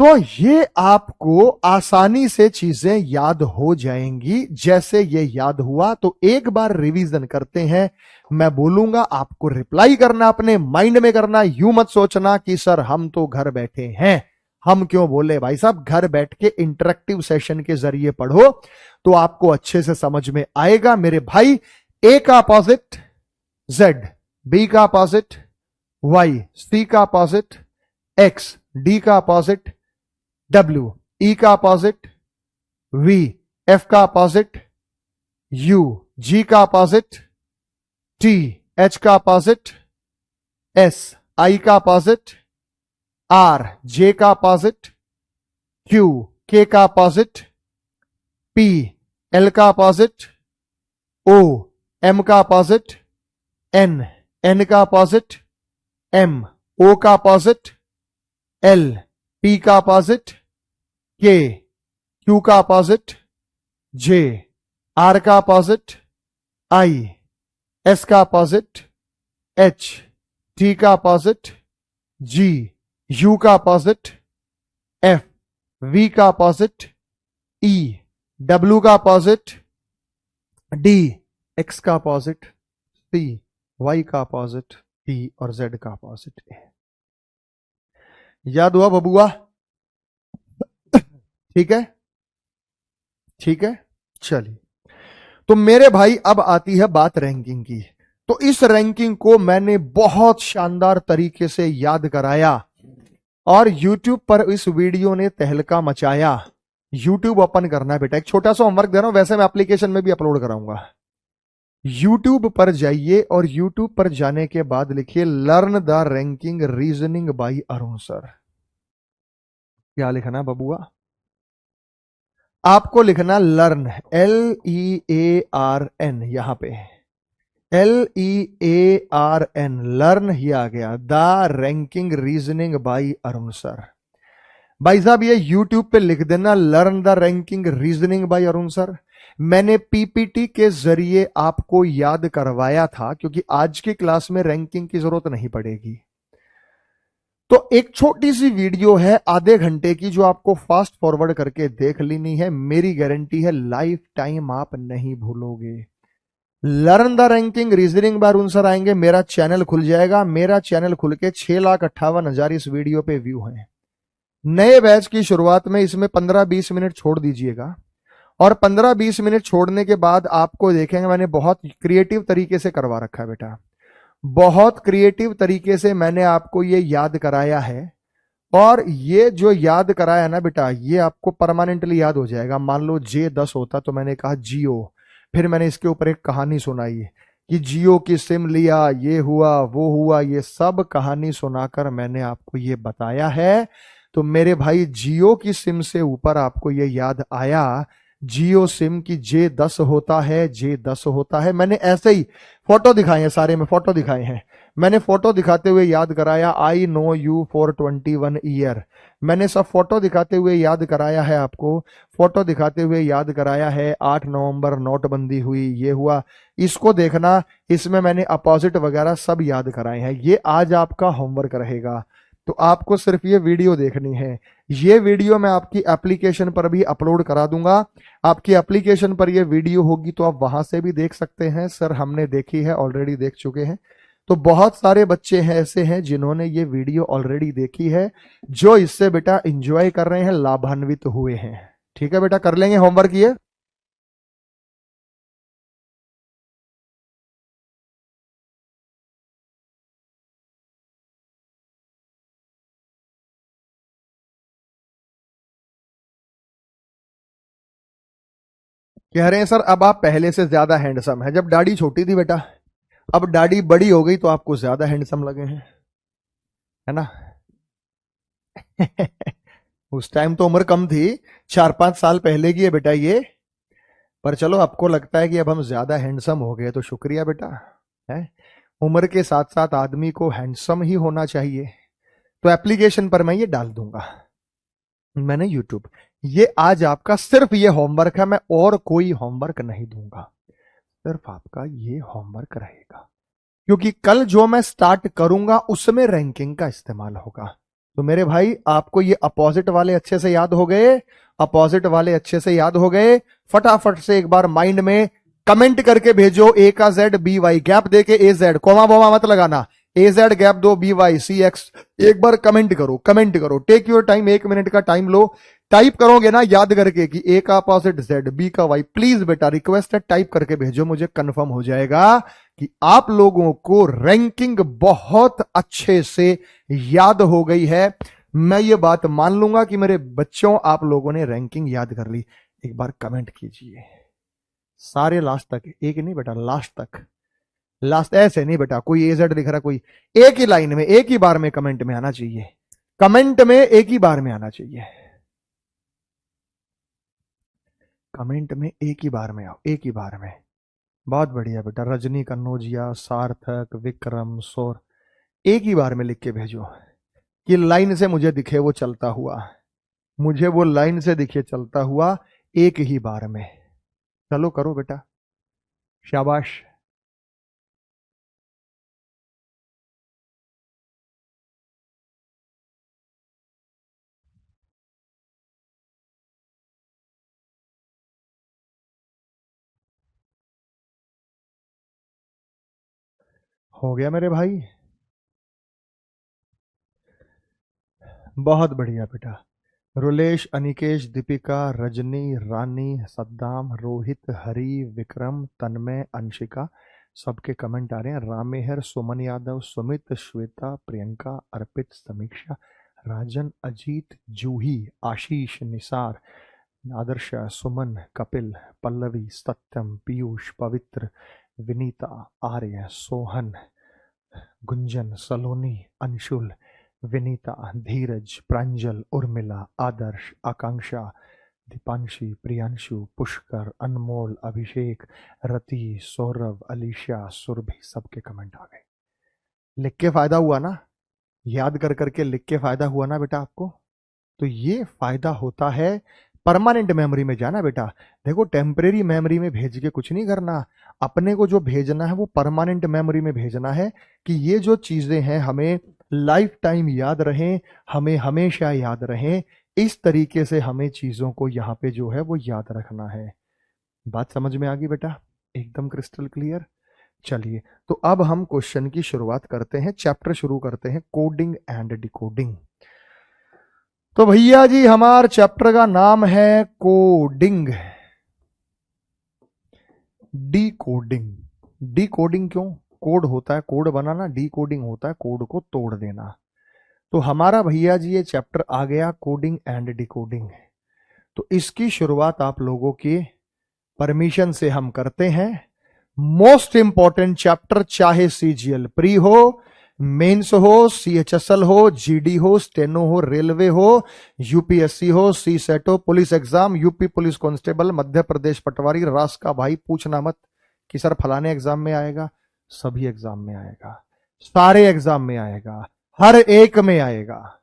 तो ये आपको आसानी से चीजें याद हो जाएंगी। जैसे ये याद हुआ तो एक बार रिवीजन करते हैं। मैं बोलूंगा, आपको रिप्लाई करना, अपने माइंड में करना। यूं मत सोचना कि सर हम तो घर बैठे हैं। हम क्यों बोले भाई साहब, घर बैठ के इंटरेक्टिव सेशन के जरिए पढ़ो तो आपको अच्छे से समझ में आएगा मेरे भाई। ए का अपोजिट जेड, बी का अपोजिट वाई, सी का अपोजिट एक्स, डी का अपोजिट डब्ल्यू, ई का अपोजिट वी, एफ का अपोजिट यू, जी का अपोजिट टी, एच का अपोजिट एस, आई का अपोजिट आर, जे का अपोजिट क्यू, के का अपोजिट पी, एल का अपोजिट ओ, एम का अपोजिट एन, एन का अपोजिट एम, ओ का अपोजिट एल, पी का अपोजिट के, क्यू का अपोजिट जे, आर का अपोजिट आई, एस का अपोजिट एच, टी का अपोजिट जी, यू का अपोजिट एफ, वी का अपोजिट ई, डब्ल्यू का अपोजिट डी, एक्स का अपोजिट सी, वाई का अपोजिट टी और जेड का अपोजिट ए। याद हुआ बबुआ? ठीक है, ठीक है, चलिए। तो मेरे भाई अब आती है बात रैंकिंग की। तो इस रैंकिंग को मैंने बहुत शानदार तरीके से याद कराया और YouTube पर इस वीडियो ने तहलका मचाया। YouTube ओपन करना है बेटा, एक छोटा सा होमवर्क दे रहा हूं, वैसे मैं एप्लीकेशन में भी अपलोड कराऊंगा। YouTube पर जाइए और YouTube पर जाने के बाद लिखिए learn the ranking reasoning by Arun sir. क्या लिखना बबुआ? आपको लिखना लर्न, LEARN, यहां पे LEARN, लर्न ही आ गया, the ranking reasoning by Arun sir. भाई साहब ये YouTube पे लिख देना learn the ranking reasoning by Arun sir. मैंने पीपीटी के जरिए आपको याद करवाया था, क्योंकि आज की क्लास में रैंकिंग की जरूरत नहीं पड़ेगी। तो एक छोटी सी वीडियो है आधे घंटे की, जो आपको फास्ट फॉरवर्ड करके देख लेनी है। मेरी गारंटी है लाइफ टाइम आप नहीं भूलोगे। Learn the ranking reasoning by Arun sir आएंगे, मेरा चैनल खुल जाएगा। मेरा चैनल खुल के 6,58,000 इस वीडियो पे व्यू हैं। नए बैच की शुरुआत में इसमें 15-20 मिनट छोड़ दीजिएगा, और 15-20 मिनट छोड़ने के बाद आपको देखेंगे मैंने बहुत क्रिएटिव तरीके से करवा रखा है बेटा। बहुत क्रिएटिव तरीके से मैंने आपको ये याद कराया है, और ये जो याद कराया ना बेटा, ये आपको परमानेंटली याद हो जाएगा। मान लो J10 होता तो मैंने कहा जियो, फिर मैंने इसके ऊपर एक कहानी सुनाई कि जियो की सिम लिया, ये हुआ वो हुआ, ये सब कहानी सुनाकर मैंने आपको ये बताया है। तो मेरे भाई जियो की सिम से ऊपर आपको ये याद आया, जियो सिम की J10 होता है, J10 होता है। मैंने ऐसे ही फोटो दिखाए हैं, सारे में फोटो दिखाए हैं। मैंने फोटो दिखाते हुए याद कराया I know you for 21 year. मैंने सब फोटो दिखाते हुए याद कराया है आपको। फोटो दिखाते हुए याद कराया है 8 नवंबर नोटबंदी हुई, ये हुआ, इसको देखना। इसमें मैंने अपोजिट वगैरह सब याद कराए हैं। ये आज आपका होमवर्क रहेगा। तो आपको सिर्फ ये वीडियो देखनी है। ये वीडियो मैं आपकी एप्लीकेशन पर भी अपलोड करा दूंगा। आपकी एप्लीकेशन पर ये वीडियो होगी तो आप वहां से भी देख सकते हैं। सर हमने देखी है, ऑलरेडी देख चुके हैं। तो बहुत सारे बच्चे हैं ऐसे हैं जिन्होंने ये वीडियो ऑलरेडी देखी है, जो इससे बेटा एंजॉय कर रहे हैं, लाभान्वित हुए हैं। ठीक है बेटा, कर लेंगे होमवर्क ये। कह रहे हैं सर अब आप पहले से ज्यादा हैंडसम है। जब दाढ़ी छोटी थी बेटा, अब दाढ़ी बड़ी हो गई तो आपको ज्यादा हैंडसम लगे हैं, है ना। उस टाइम तो उम्र कम थी, 4-5 साल पहले की है बेटा ये। पर चलो आपको लगता है कि अब हम ज्यादा हैंडसम हो गए, तो शुक्रिया बेटा। है, उम्र के साथ साथ आदमी को हैंडसम ही होना चाहिए। तो एप्लीकेशन पर मैं ये डाल दूंगा, मैंने यूट्यूब। ये आज आपका सिर्फ ये होमवर्क है, मैं और कोई होमवर्क नहीं दूंगा। सिर्फ आपका ये होमवर्क रहेगा, क्योंकि कल जो मैं स्टार्ट करूंगा उसमें रैंकिंग का इस्तेमाल होगा। तो मेरे भाई आपको ये अपोजिट वाले अच्छे से याद हो गए? अपोजिट वाले अच्छे से याद हो गए? फटाफट से एक बार माइंड में कमेंट करके भेजो। ए का जेड बी वाई गैप देके ए जेड, कोमा बोमा मत लगाना, ए जेड गैप दो बी वाई सी एक्स। एक बार कमेंट करो, कमेंट करो, टेक योर टाइम, 1 मिनट का टाइम लो। टाइप करोगे ना याद करके कि ए का अपोजिट जेड, बी का वाई। प्लीज बेटा रिक्वेस्ट है, टाइप करके भेजो, मुझे कंफर्म हो जाएगा कि आप लोगों को रैंकिंग बहुत अच्छे से याद हो गई है। मैं ये बात मान लूंगा कि मेरे बच्चों आप लोगों ने रैंकिंग याद कर ली। एक बार कमेंट कीजिए सारे लास्ट तक, एक नहीं बेटा, लास्ट तक। लास्ट ऐसे नहीं बेटा, कोई एजेड लिख रहा, कोई एक ही लाइन में एक ही बार में कमेंट में आना चाहिए। कमेंट में एक ही बार में आना चाहिए। कमेंट में एक ही बार में आओ, एक ही बार में। बहुत बढ़िया बेटा, रजनी कन्नौजिया, सार्थक, विक्रम, सौर, एक ही बार में लिख के भेजो कि लाइन से मुझे दिखे वो चलता हुआ, मुझे वो लाइन से दिखे चलता हुआ, एक ही बार में। चलो करो बेटा, शाबाश। हो गया मेरे भाई, बहुत बढ़िया बेटा। रुलेश, अनिकेश, दीपिका, रजनी, रानी, सद्दाम, रोहित, हरी, विक्रम, तन्मय, अंशिका, सबके कमेंट आ रहे हैं। रामेहर, सुमन यादव, सुमित, श्वेता, प्रियंका, अर्पित, समीक्षा, राजन, अजीत, जूही, आशीष, निसार, आदर्शा, सुमन, कपिल, पल्लवी, सत्यम, पीयूष, पवित्र, विनीता, आर्य, सोहन, गुंजन, सलोनी, अंशुल, विनीता, धीरज, प्रांजल, उर्मिला, आदर्श, आकांक्षा, दीपांशी, प्रियांशु, पुष्कर, अनमोल, अभिषेक, रति, सौरभ, अलीशा, सुरभि, सबके कमेंट आ गए। लिख के फायदा हुआ ना? याद कर करके लिख के फायदा हुआ ना बेटा आपको? तो ये फायदा होता है परमानेंट मेमोरी में जाना बेटा। देखो टेम्परेरी मेमोरी में भेज के कुछ नहीं करना, अपने को जो भेजना है वो परमानेंट मेमोरी में भेजना है, कि ये जो चीजें हैं हमें लाइफ टाइम याद रहें, हमें हमेशा याद रहें। इस तरीके से हमें चीजों को यहाँ पे जो है वो याद रखना है। बात समझ में आ गई बेटा? एकदम क्रिस्टल क्लियर। चलिए तो अब हम क्वेश्चन की शुरुआत करते हैं, चैप्टर शुरू करते हैं, कोडिंग एंड डिकोडिंग। तो भैया जी हमारे चैप्टर का नाम है coding, D coding. D coding क्यों? कोड होता है कोड बनाना, डी कोडिंग होता है कोड को तोड़ देना। तो हमारा भैया जी ये चैप्टर आ गया कोडिंग एंड डिकोडिंग। तो इसकी शुरुआत आप लोगों की परमिशन से हम करते हैं। मोस्ट इंपॉर्टेंट चैप्टर, चाहे सीजीएल प्री हो मेंस हो, CHSL हो, GD हो, स्टेनो हो, रेलवे हो, UPSC हो, CSET हो, police exam, UP police constable, Madhya Pradesh पटवारी, रास का भाई, पूछना मत कि सर फलाने एग्जाम में आएगा। सभी एग्जाम में आएगा, सारे एग्जाम में आएगा, हर एक में आएगा।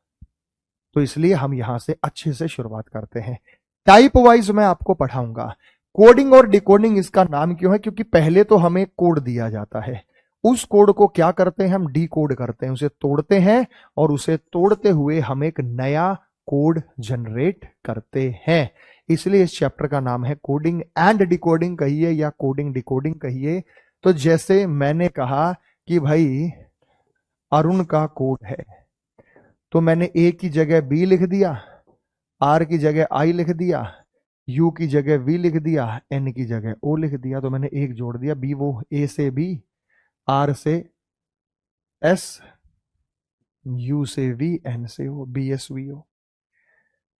तो इसलिए हम यहां से अच्छे से शुरुआत करते हैं। टाइप वाइज मैं आपको पढ़ाऊंगा। कोडिंग और डिकोडिंग इसका नाम क्यों है? क्योंकि पहले तो हमें कोड दिया जाता है, उस कोड को क्या करते हैं हम? डिकोड करते हैं, उसे तोड़ते हैं, और उसे तोड़ते हुए हम एक नया कोड जनरेट करते हैं। इसलिए इस चैप्टर का नाम है कोडिंग एंड डिकोडिंग कहिए या कोडिंग डिकोडिंग कहिए। तो जैसे मैंने कहा कि भाई अरुण का कोड है, तो मैंने ए की जगह बी लिख दिया, आर की जगह आई लिख दिया, यू की जगह वी लिख दिया, एन की जगह ओ लिख दिया। तो मैंने एक जोड़ दिया, बी वो ए से बी, आर से एस, यू से वी, एन से ओ, बी एस वी ओ।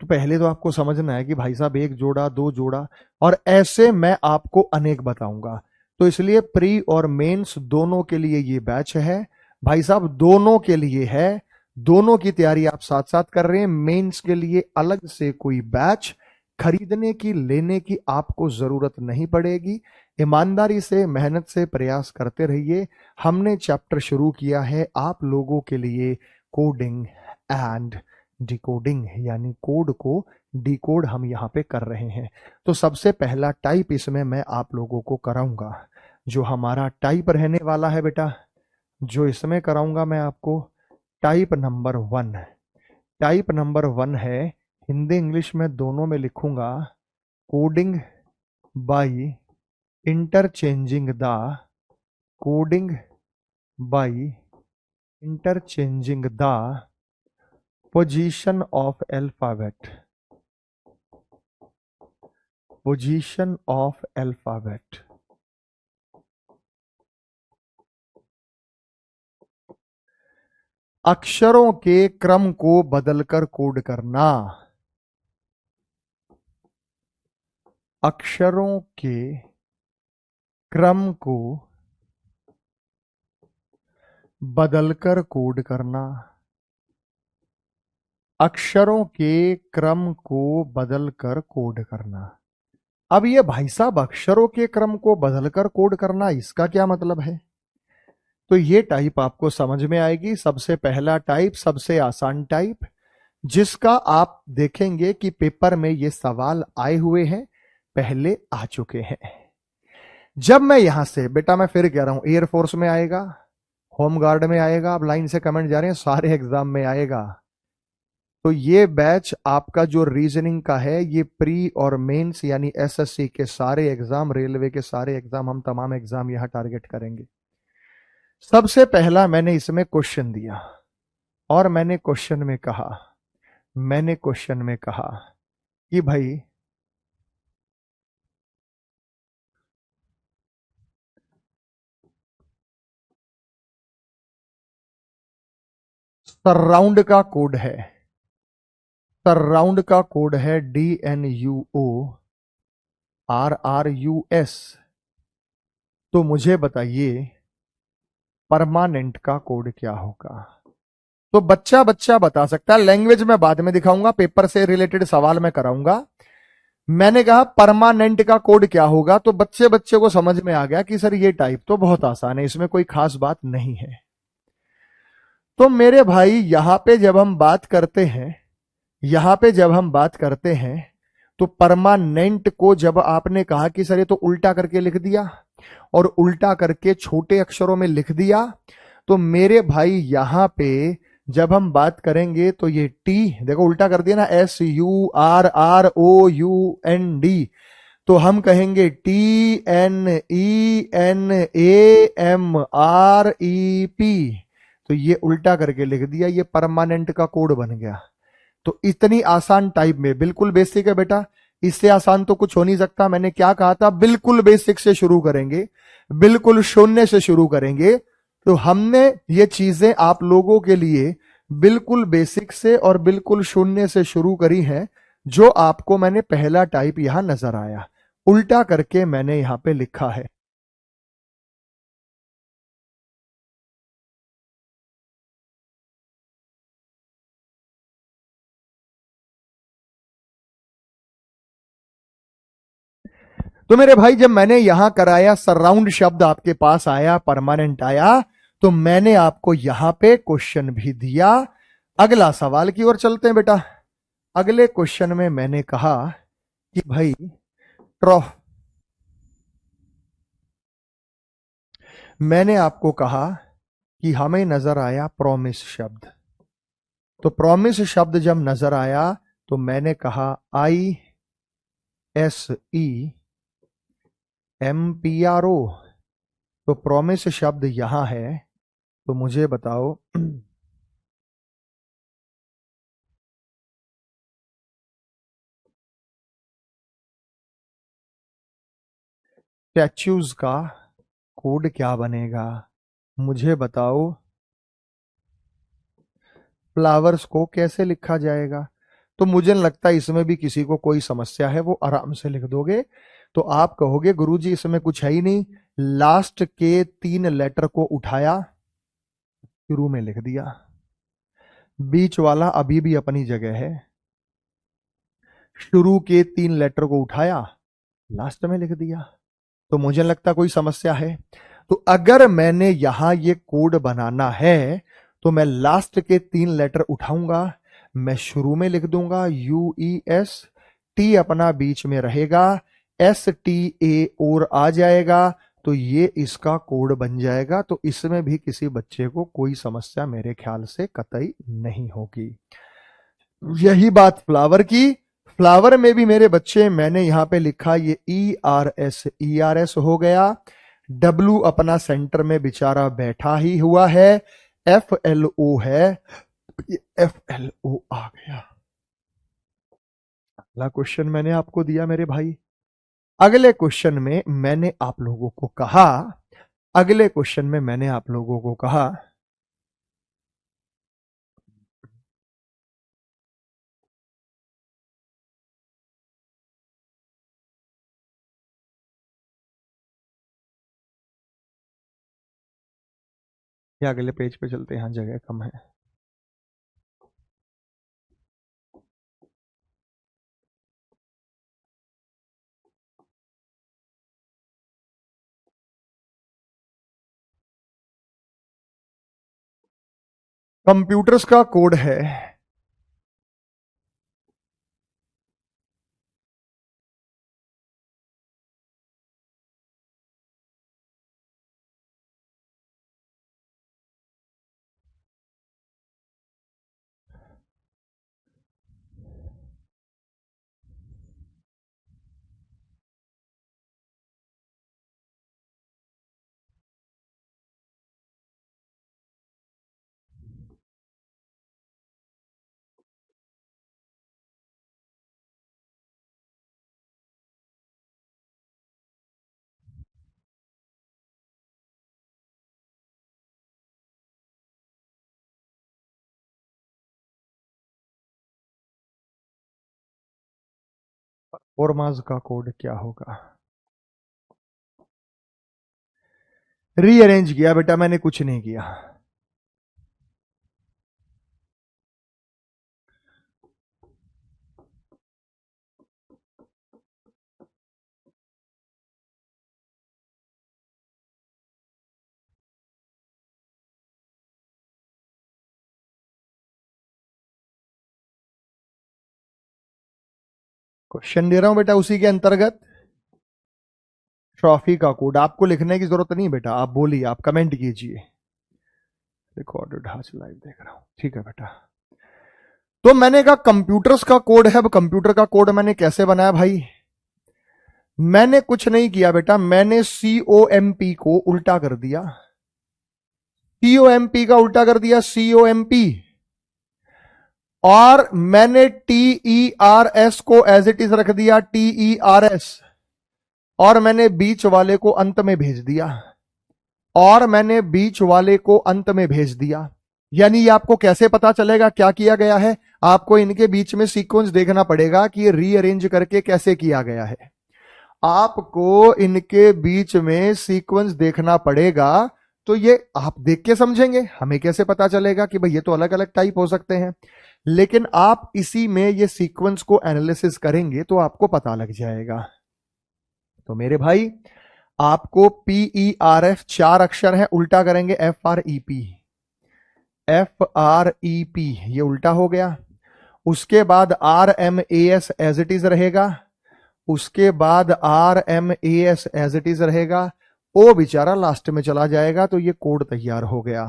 तो पहले तो आपको समझना है कि भाई साहब एक जोड़ा, दो जोड़ा, और ऐसे मैं आपको अनेक बताऊंगा। तो इसलिए प्री और मेंस दोनों के लिए ये बैच है भाई साहब, दोनों के लिए है। दोनों की तैयारी आप साथ साथ कर रहे हैं। मेंस के लिए अलग से कोई बैच खरीदने की, लेने की आपको जरूरत नहीं पड़ेगी। ईमानदारी से, मेहनत से प्रयास करते रहिए। हमने चैप्टर शुरू किया है आप लोगों के लिए कोडिंग एंड डिकोडिंग, यानी कोड को डिकोड हम यहां पे कर रहे हैं। तो सबसे पहला टाइप इसमें मैं आप लोगों को कराऊंगा। जो हमारा टाइप रहने वाला है बेटा, जो इसमें कराऊंगा मैं आपको, टाइप नंबर 1। टाइप नंबर 1 है, हिंदी इंग्लिश में दोनों में लिखूंगा, coding by interchanging the, coding by interchanging the position of alphabet, position of alphabet. अक्षरों के क्रम को बदलकर कोड करना, अक्षरों के क्रम को बदलकर कोड करना, अक्षरों के क्रम को बदलकर कोड करना। अब ये भाई साहब अक्षरों के क्रम को बदलकर कोड करना, इसका क्या मतलब है? तो ये टाइप आपको समझ में आएगी। सबसे पहला टाइप, सबसे आसान टाइप, जिसका आप देखेंगे कि पेपर में ये सवाल आए हुए हैं, पहले आ चुके हैं। जब मैं यहां से, बेटा मैं फिर कह रहा हूं, एयरफोर्स में आएगा, होम गार्ड में आएगा, आप लाइन से कमेंट जा रहे हैं, सारे एग्जाम में आएगा। तो ये बैच आपका जो रीजनिंग का है, ये प्री और मेंस यानी SSC के सारे एग्जाम, रेलवे के सारे एग्जाम, हम तमाम एग्जाम यहां टारगेट करेंगे। सबसे पहला मैंने इसमें क्वेश्चन दिया, और मैंने क्वेश्चन में कहा कि भाई सराउंड का कोड है, सराउंड का कोड है DNUORRUS। तो मुझे बताइए परमानेंट का कोड क्या होगा? तो बच्चा बच्चा बता सकता है, लैंग्वेज में बाद में दिखाऊंगा, पेपर से रिलेटेड सवाल मैं कराऊंगा। मैंने कहा परमानेंट का कोड क्या होगा, तो बच्चे बच्चे को समझ में आ गया कि सर ये टाइप तो बहुत आसान है, इसमें कोई खास बात नहीं है। तो मेरे भाई यहां पे जब हम बात करते हैं, यहां पे जब हम बात करते हैं, तो परमानेंट को जब आपने कहा कि सर ये तो उल्टा करके लिख दिया, और उल्टा करके छोटे अक्षरों में लिख दिया, तो मेरे भाई यहां पे जब हम बात करेंगे तो ये टी देखो उल्टा कर दिया ना, SURROUND, तो हम कहेंगे TNENAMREP। तो ये उल्टा करके लिख दिया, ये परमानेंट का कोड बन गया। तो इतनी आसान टाइप में, बिल्कुल बेसिक है बेटा, इससे आसान तो कुछ हो नहीं सकता। मैंने क्या कहा था, बिल्कुल बेसिक से शुरू करेंगे, बिल्कुल शून्य से शुरू करेंगे। तो हमने ये चीजें आप लोगों के लिए बिल्कुल बेसिक से और बिल्कुल शून्य से शुरू करी हैं। जो आपको मैंने पहला टाइप यहां नजर आया, उल्टा करके मैंने यहां पे लिखा है। तो मेरे भाई जब मैंने यहां कराया, सराउंड शब्द आपके पास आया, परमानेंट आया, तो मैंने आपको यहां पे क्वेश्चन भी दिया। अगला सवाल की ओर चलते हैं बेटा। अगले क्वेश्चन में मैंने कहा कि भाई मैंने आपको कहा कि हमें नजर आया प्रॉमिस शब्द। तो प्रॉमिस शब्द जब नजर आया तो मैंने कहा ISEMPRO। तो प्रॉमिस शब्द यहां है, तो मुझे बताओ स्टैच्यूज का कोड क्या बनेगा? मुझे बताओ फ्लावर्स को कैसे लिखा जाएगा? तो मुझे नहीं लगता इसमें भी किसी को कोई समस्या है, वो आराम से लिख दोगे। तो आप कहोगे गुरुजी इसमें कुछ है ही नहीं, लास्ट के 3 लेटर को उठाया, शुरू में लिख दिया, बीच वाला अभी भी अपनी जगह है, शुरू के 3 लेटर को उठाया, लास्ट में लिख दिया। तो मुझे लगता कोई समस्या है। तो अगर मैंने यहां ये कोड बनाना है तो मैं लास्ट के 3 लेटर उठाऊंगा, मैं शुरू में लिख दूंगा US, टी अपना बीच में रहेगा, STA और आ जाएगा, तो ये इसका कोड बन जाएगा। तो इसमें भी किसी बच्चे को कोई समस्या मेरे ख्याल से कतई नहीं होगी। यही बात फ्लावर की। फ्लावर में भी मेरे बच्चे मैंने यहां पे लिखा ये ERS हो गया, W अपना सेंटर में बेचारा बैठा ही हुआ है, FLO है, ये FLO आ गया। अगला क्वेश्चन मैंने आपको दिया मेरे भाई। अगले क्वेश्चन में मैंने आप लोगों को कहा, अगले क्वेश्चन में मैंने आप लोगों को कहा या अगले पेज पे चलते हैं, यहां जगह कम है। कंप्यूटर्स का कोड है फॉर्माज का कोड क्या होगा? रीअरेंज किया बेटा, मैंने कुछ नहीं किया। क्वेश्चन दे रहा हूं बेटा उसी के अंतर्गत। ट्रॉफी का कोड आपको लिखने की जरूरत नहीं बेटा, आप बोलिए, आप कमेंट कीजिए। रिकॉर्डेड हाज लाइव देख रहा हूं, ठीक है बेटा। तो मैंने कहा कंप्यूटर्स का कोड है। अब कंप्यूटर का कोड मैंने कैसे बनाया भाई? मैंने कुछ नहीं किया बेटा, मैंने COMP को उल्टा कर दिया। COMP का उल्टा कर दिया, COMP। और मैंने TERS को एज इट इज रख दिया, TERS। और मैंने बीच वाले को अंत में भेज दिया, और मैंने बीच वाले को अंत में भेज दिया। यानी ये आपको कैसे पता चलेगा क्या किया गया है? आपको इनके बीच में सीक्वेंस देखना पड़ेगा कि ये रीअरेंज करके कैसे किया गया है। आपको इनके बीच में सीक्वेंस देखना पड़ेगा। तो ये आप देख के समझेंगे, हमें कैसे पता चलेगा कि भाई ये तो अलग अलग टाइप हो सकते हैं। लेकिन आप इसी में ये सीक्वेंस को एनालिसिस करेंगे तो आपको पता लग जाएगा। तो मेरे भाई आपको PERF 4 अक्षर है, उल्टा करेंगे FREP, FREP ये उल्टा हो गया। उसके बाद RMAS एज इट इज रहेगा, उसके बाद RMAS एज इट इज रहेगा, ओ बेचारा लास्ट में चला जाएगा, तो ये कोड तैयार हो गया।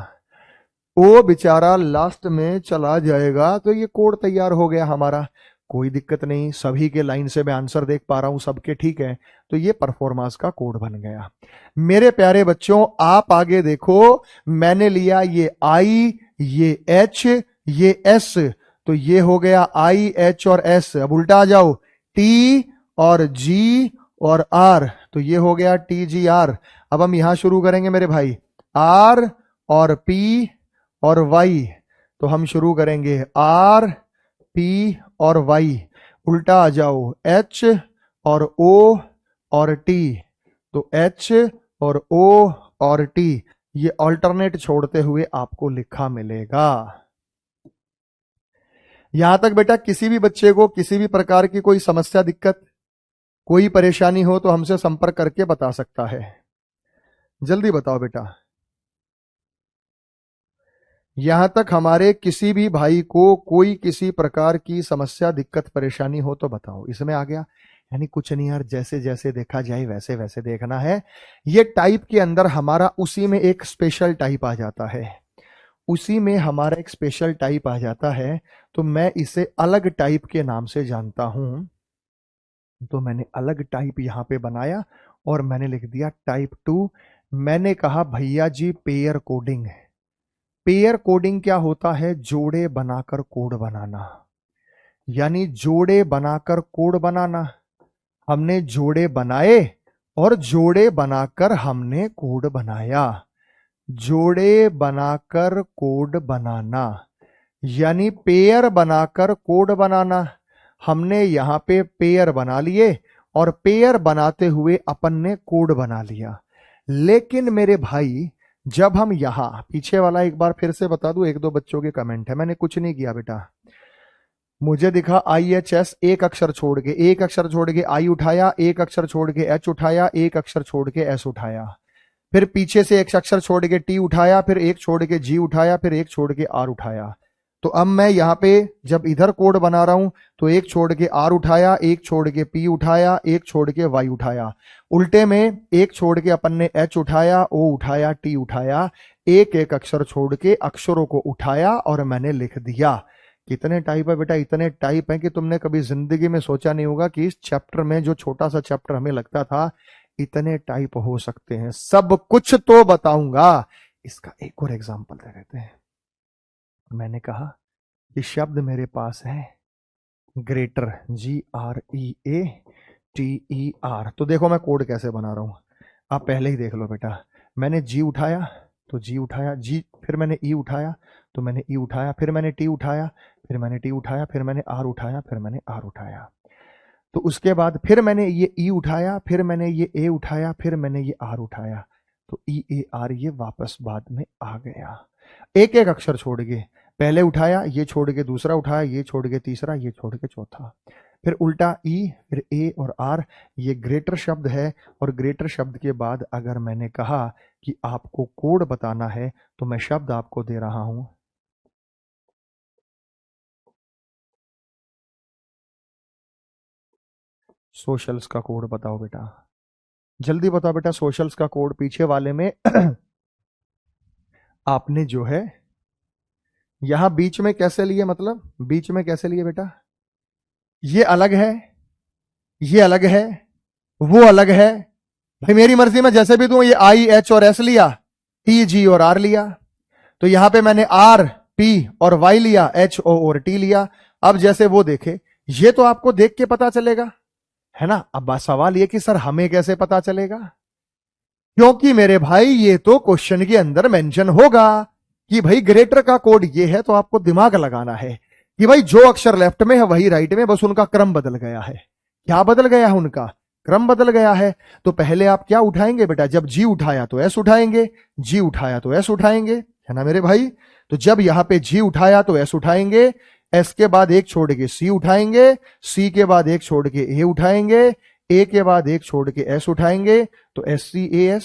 ओ बेचारा लास्ट में चला जाएगा तो ये कोड तैयार हो गया हमारा। कोई दिक्कत नहीं, सभी के लाइन से मैं आंसर देख पा रहा हूं, सबके ठीक है, तो ये परफॉर्मेंस का कोड बन गया। मेरे प्यारे बच्चों आप आगे देखो, मैंने लिया ये I, ये H, ये S, तो ये हो गया I, H और S। अब उल्टा आ जाओ, T और G और R, तो ये हो गया TGR। अब हम यहां शुरू करेंगे मेरे भाई, R और P और Y, तो हम शुरू करेंगे R, P और Y। उल्टा आ जाओ, H और O और T, तो H और O और T, ये ऑल्टरनेट छोड़ते हुए आपको लिखा मिलेगा। यहां तक बेटा किसी भी बच्चे को किसी भी प्रकार की कोई समस्या, दिक्कत, कोई परेशानी हो तो हमसे संपर्क करके बता सकता है। जल्दी बताओ बेटा। यहां तक हमारे किसी भी भाई को कोई किसी प्रकार की समस्या, दिक्कत, परेशानी हो तो बताओ। इसमें आ गया, यानी कुछ नहीं यार, जैसे जैसे देखा जाए वैसे वैसे देखना है। ये टाइप के अंदर हमारा उसी में एक स्पेशल टाइप आ जाता है, उसी में हमारा एक स्पेशल टाइप आ जाता है, तो मैं इसे अलग टाइप के नाम से जानता हूं। तो मैंने अलग टाइप यहां पे बनाया और मैंने लिख दिया टाइप 2। मैंने कहा भैया जी पेयर कोडिंग है। पेयर कोडिंग क्या होता है? जोड़े बनाकर कोड बनाना, यानी जोड़े बनाकर कोड बनाना। हमने जोड़े बनाए और जोड़े बनाकर हमने कोड बनाया। जोड़े बनाकर कोड बनाना यानी पेयर बनाकर कोड बनाना। हमने यहां पे पेयर बना लिए और पेयर बनाते हुए अपन ने कोड बना लिया। लेकिन मेरे भाई जब हम यहां, पीछे वाला एक बार फिर से बता दूं, एक दो बच्चों के कमेंट है, मैंने कुछ नहीं किया बेटा। मुझे दिखा IHS, एक अक्षर छोड़ के I उठाया, एक अक्षर छोड़ के H उठाया, एक अक्षर छोड़ के S उठाया, फिर पीछे से एक अक्षर छोड़ के T उठाया, फिर एक छोड़ के G उठाया, फिर एक छोड़ के R उठाया। तो अब मैं यहां पे जब इधर कोड बना रहा हूं तो एक छोड़ के R उठाया, एक छोड़ के P उठाया, एक छोड़ के Y उठाया। उल्टे में एक छोड़ के अपन ने H उठाया, O उठाया, T उठाया, एक एक अक्षर छोड़ के अक्षरों को उठाया और मैंने लिख दिया। कितने टाइप है बेटा? इतने टाइप है कि तुमने कभी जिंदगी में सोचा नहीं होगा कि इस चैप्टर में, जो छोटा सा चैप्टर हमें लगता था, इतने टाइप हो सकते हैं। सब कुछ तो बताऊंगा। इसका एक और एग्जांपल दे देते हैं। मैंने कहा ये शब्द मेरे पास है ग्रेटर, GREATER। तो देखो मैं कोड कैसे बना रहा हूं, आप पहले ही देख लो बेटा। मैंने G उठाया तो G उठाया, G, फिर मैंने E उठाया तो मैंने E उठाया, फिर मैंने T उठाया, फिर मैंने T उठाया, फिर मैंने R उठाया, फिर मैंने R उठाया। तो उसके बाद फिर मैंने ये E उठाया, फिर मैंने ये A उठाया, फिर मैंने ये R उठाया। तो EAR ये वापस बाद में आ गया। एक एक अक्षर छोड़ के, पहले उठाया, ये छोड़ के दूसरा उठाया, ये छोड़ के तीसरा, ये छोड़ के चौथा, फिर उल्टा E, फिर A और R। ये ग्रेटर शब्द है और ग्रेटर शब्द के बाद अगर मैंने कहा कि आपको कोड बताना है तो मैं शब्द आपको दे रहा हूं, सोशल्स का कोड बताओ बेटा, जल्दी बताओ बेटा। सोशल्स का कोड पीछे वाले में आपने जो है यहां बीच में कैसे लिए, मतलब बीच में कैसे लिए बेटा? ये अलग है, ये अलग है, वो अलग है। भाई मेरी मर्जी में जैसे भी दूं, ये IH और S लिया, TG और R लिया, तो यहां पे मैंने R, P और Y लिया, HO और T लिया। अब जैसे वो देखे, ये तो आपको देख के पता चलेगा, है ना। अब सवाल ये कि सर हमें कैसे पता चलेगा? क्योंकि मेरे भाई ये तो क्वेश्चन के अंदर मेंशन होगा कि भाई ग्रेटर का कोड ये है, तो आपको दिमाग लगाना है कि भाई जो अक्षर लेफ्ट में है वही राइट में, बस उनका क्रम बदल गया है। क्या बदल गया है? उनका क्रम बदल गया है। तो पहले आप क्या उठाएंगे बेटा? जब G उठाया तो S उठाएंगे, G उठाया तो S उठाएंगे, है ना मेरे भाई। तो जब यहां पे G उठाया तो S उठाएंगे, S के बाद एक छोड़ के C उठाएंगे, C के बाद एक छोड़ के A उठाएंगे, ए के बाद एक छोड़ के एस उठाएंगे तो SCAS।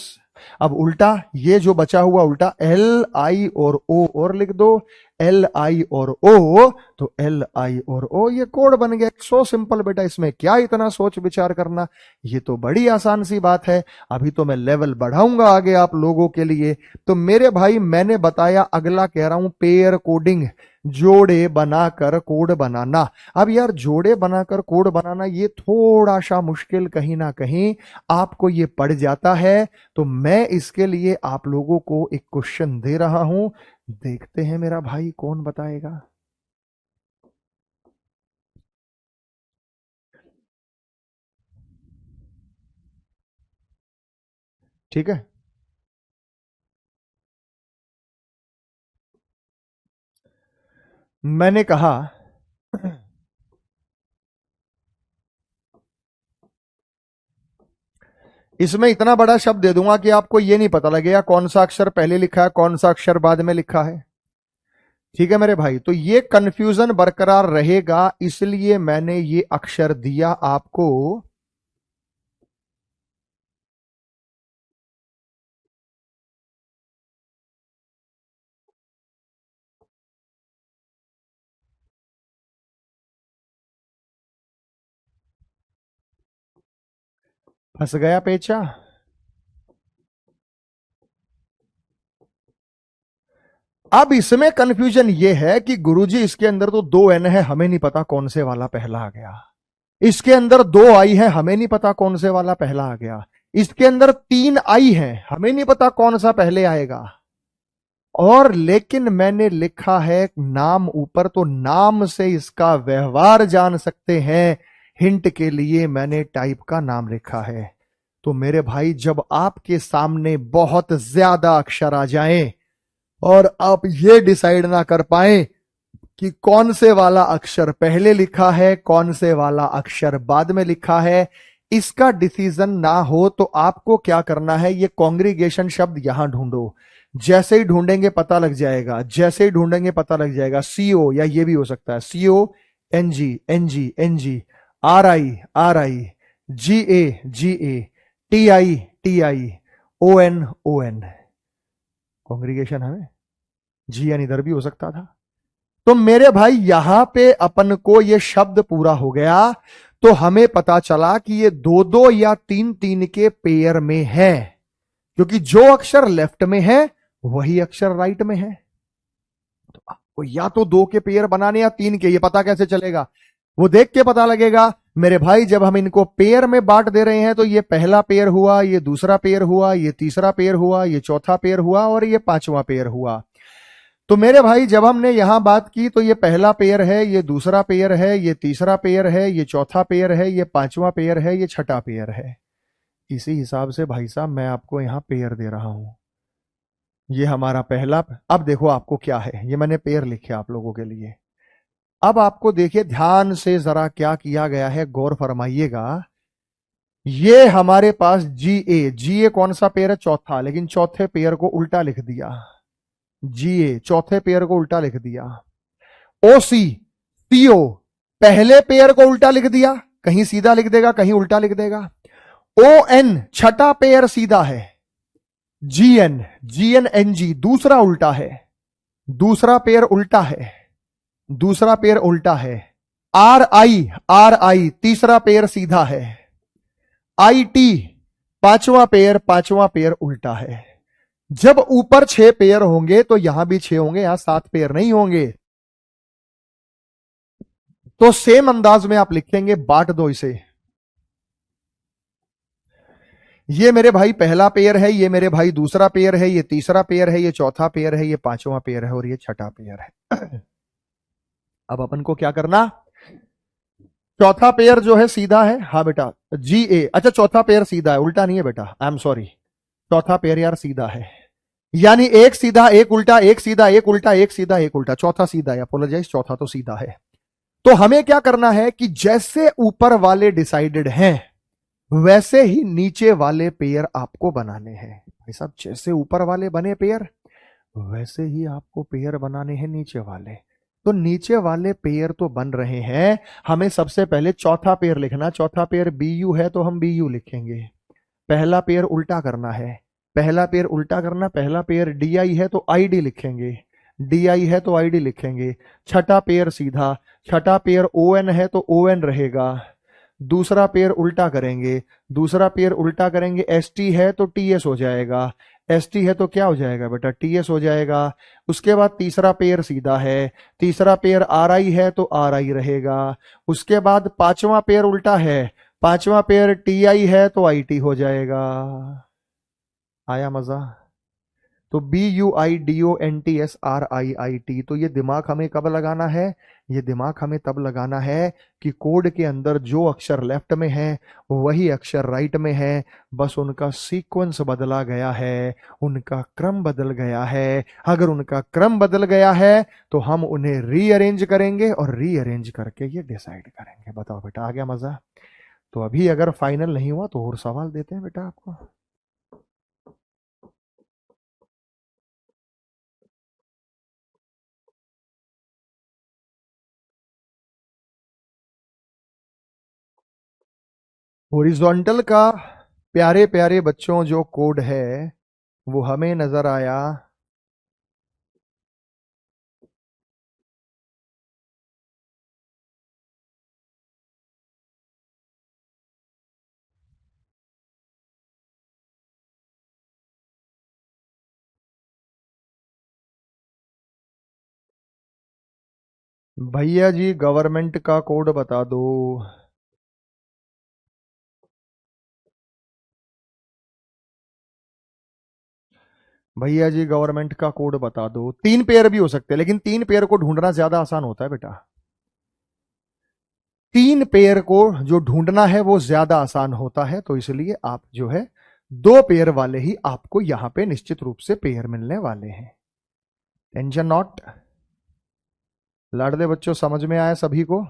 अब उल्टा, ये जो बचा हुआ उल्टा LI और O और लिख दो, LI और O, तो LI और O, ये कोड बन गया। सो सिंपल बेटा, इसमें क्या इतना सोच विचार करना, ये तो बड़ी आसान सी बात है। अभी तो मैं लेवल बढ़ाऊंगा आगे आप लोगों के लिए। तो मेरे भाई मैंने बताया, अगला कह रहा हूं पेयर कोडिंग, जोड़े बनाकर कोड बनाना। अब यार जोड़े बनाकर कोड बनाना ये थोड़ा सा मुश्किल कहीं ना कहीं आपको ये पड़ जाता है, तो मैं इसके लिए आप लोगों को एक क्वेश्चन दे रहा हूं। देखते हैं मेरा भाई कौन बताएगा। ठीक है, मैंने कहा इसमें इतना बड़ा शब्द दे दूंगा कि आपको यह नहीं पता लगेगा कौन सा अक्षर पहले लिखा है, कौन सा अक्षर बाद में लिखा है। ठीक है मेरे भाई, तो ये कंफ्यूजन बरकरार रहेगा, इसलिए मैंने ये अक्षर दिया आपको। फंस गया पेचा। अब इसमें कंफ्यूजन ये है कि गुरुजी इसके अंदर तो 2 N है, हमें नहीं पता कौन से वाला पहला आ गया। इसके अंदर 2 I है, हमें नहीं पता कौन से वाला पहला आ गया। इसके अंदर 3 I है, हमें नहीं पता कौन सा पहले आएगा। और लेकिन मैंने लिखा है नाम ऊपर, तो नाम से इसका व्यवहार जान सकते हैं। हिंट के लिए मैंने टाइप का नाम लिखा है। तो मेरे भाई जब आपके सामने बहुत ज्यादा अक्षर आ जाएं और आप ये डिसाइड ना कर पाए कि कौन से वाला अक्षर पहले लिखा है, कौन से वाला अक्षर बाद में लिखा है, इसका डिसीजन ना हो, तो आपको क्या करना है, ये कॉन्ग्रीगेशन शब्द यहां ढूंढो। जैसे ही ढूंढेंगे पता लग जाएगा, जैसे ही ढूंढेंगे पता लग जाएगा। CO, या ये भी हो सकता है CONG RI GA TI ON। Congregation हमें GN इधर भी हो सकता था। तो मेरे भाई यहां पे अपन को ये शब्द पूरा हो गया, तो हमें पता चला कि ये 2-2 या 3-3 के पेयर में है, क्योंकि जो अक्षर लेफ्ट में है वही अक्षर राइट में है। तो आपको या तो 2 के पेयर बनाने या 3 के, ये पता कैसे चलेगा, वो देख के पता लगेगा। मेरे भाई जब हम इनको पेयर में बांट दे रहे हैं, तो ये पहला पेयर हुआ, ये दूसरा पेयर हुआ, ये तीसरा पेयर हुआ, ये चौथा पेयर हुआ और ये 5वां पेयर हुआ। तो मेरे भाई जब हमने यहां बात की, तो ये पहला पेयर है, ये दूसरा पेयर है, ये तीसरा पेयर है, ये चौथा पेयर है, ये 5वां पेयर है, ये छठा पेयर है। इसी हिसाब से भाई साहब मैं आपको यहां पेयर दे रहा हूं। ये हमारा पहला। अब देखो आपको क्या है, ये मैंने पेयर लिखे आप लोगों के लिए। अब आपको देखिए ध्यान से जरा क्या किया गया है, गौर फरमाइएगा। ये हमारे पास GA कौन सा पेयर है, चौथा, लेकिन चौथे पेयर को उल्टा लिख दिया। GA चौथे पेयर को उल्टा लिख दिया। CO पहले पेयर को उल्टा लिख दिया, कहीं सीधा लिख देगा कहीं उल्टा लिख देगा। ON छठा पेयर सीधा है। GNNG दूसरा उल्टा है, दूसरा पेयर उल्टा है, दूसरा पेयर उल्टा है। RI तीसरा पेयर सीधा है। IT पांचवा पेयर उल्टा है। जब ऊपर 6 पेयर होंगे तो यहां भी 6 होंगे, यहां 7 पेयर नहीं होंगे। तो सेम अंदाज में आप लिखेंगे, बांट दो इसे। ये मेरे भाई पहला पेयर है, ये मेरे भाई दूसरा पेयर है, ये तीसरा पेयर है, ये चौथा पेयर है, ये 5वां पेयर है और ये छठा पेयर है। अब अपन को क्या करना, चौथा पेयर जो है सीधा है, हाँ बेटा GA, अच्छा चौथा पेयर सीधा है, उल्टा नहीं है बेटा, आई एम सॉरी। चौथा पेयर यार सीधा है, यानी एक सीधा एक उल्टा, एक सीधा एक उल्टा, एक सीधा एक उल्टा, चौथा सीधा है, अपोलोजाइज, चौथा तो सीधा है। तो हमें क्या करना है कि जैसे ऊपर वाले डिसाइडेड हैं वैसे ही नीचे वाले पेयर आपको बनाने हैं। भाई साहब जैसे ऊपर वाले बने पेयर, वैसे ही आपको पेयर बनाने हैं नीचे वाले। तो नीचे वाले पेयर तो बन रहे हैं, हमें सबसे पहले चौथा पेयर लिखना। चौथा पेयर बी यू है तो हम बी यू लिखेंगे। पहला पेयर उल्टा करना है, पहला पेयर उल्टा करना। पहला पेयर डी आई है तो आई डी लिखेंगे, डी आई है तो आई डी लिखेंगे। छठा पेयर सीधा, छठा पेयर ओ एन है तो ओ एन रहेगा। दूसरा पेयर उल्टा करेंगे, दूसरा पेयर उल्टा करेंगे। एस टी है तो टी एस हो जाएगा, एस टी है तो क्या हो जाएगा बेटा, टी एस हो जाएगा। उसके बाद तीसरा पेयर सीधा है, तीसरा पेयर आर आई है तो आर आई रहेगा। उसके बाद पांचवा पेयर उल्टा है, पांचवा पेयर टी आई है तो आई टी हो जाएगा। आया मजा? तो B U I D O N T S R I I T. तो ये दिमाग हमें कब लगाना है? ये दिमाग हमें तब लगाना है कि कोड के अंदर जो अक्षर लेफ्ट में है वही अक्षर राइट में है, बस उनका सीक्वेंस बदला गया है, उनका क्रम बदल गया है। अगर उनका क्रम बदल गया है तो हम उन्हें रीअरेंज करेंगे और रीअरेंज करके ये डिसाइड करेंगे। बताओ बेटा, आ गया मजा? तो अभी अगर फाइनल नहीं हुआ तो और सवाल देते हैं बेटा आपको। हॉरिजॉन्टल का प्यारे प्यारे बच्चों जो कोड है वो हमें नजर आया। भैया जी गवर्नमेंट का कोड बता दो। भैया जी गवर्नमेंट का कोड बता दो। तीन पेयर भी हो सकते हैं, लेकिन तीन पेयर को ढूंढना ज्यादा आसान होता है बेटा। तीन पेयर को जो ढूंढना है वो ज्यादा आसान होता है, तो इसलिए आप जो है दो पेयर वाले ही आपको यहां पे निश्चित रूप से पेयर मिलने वाले हैं। Tension not. लाडले बच्चों, समझ में आया सभी को?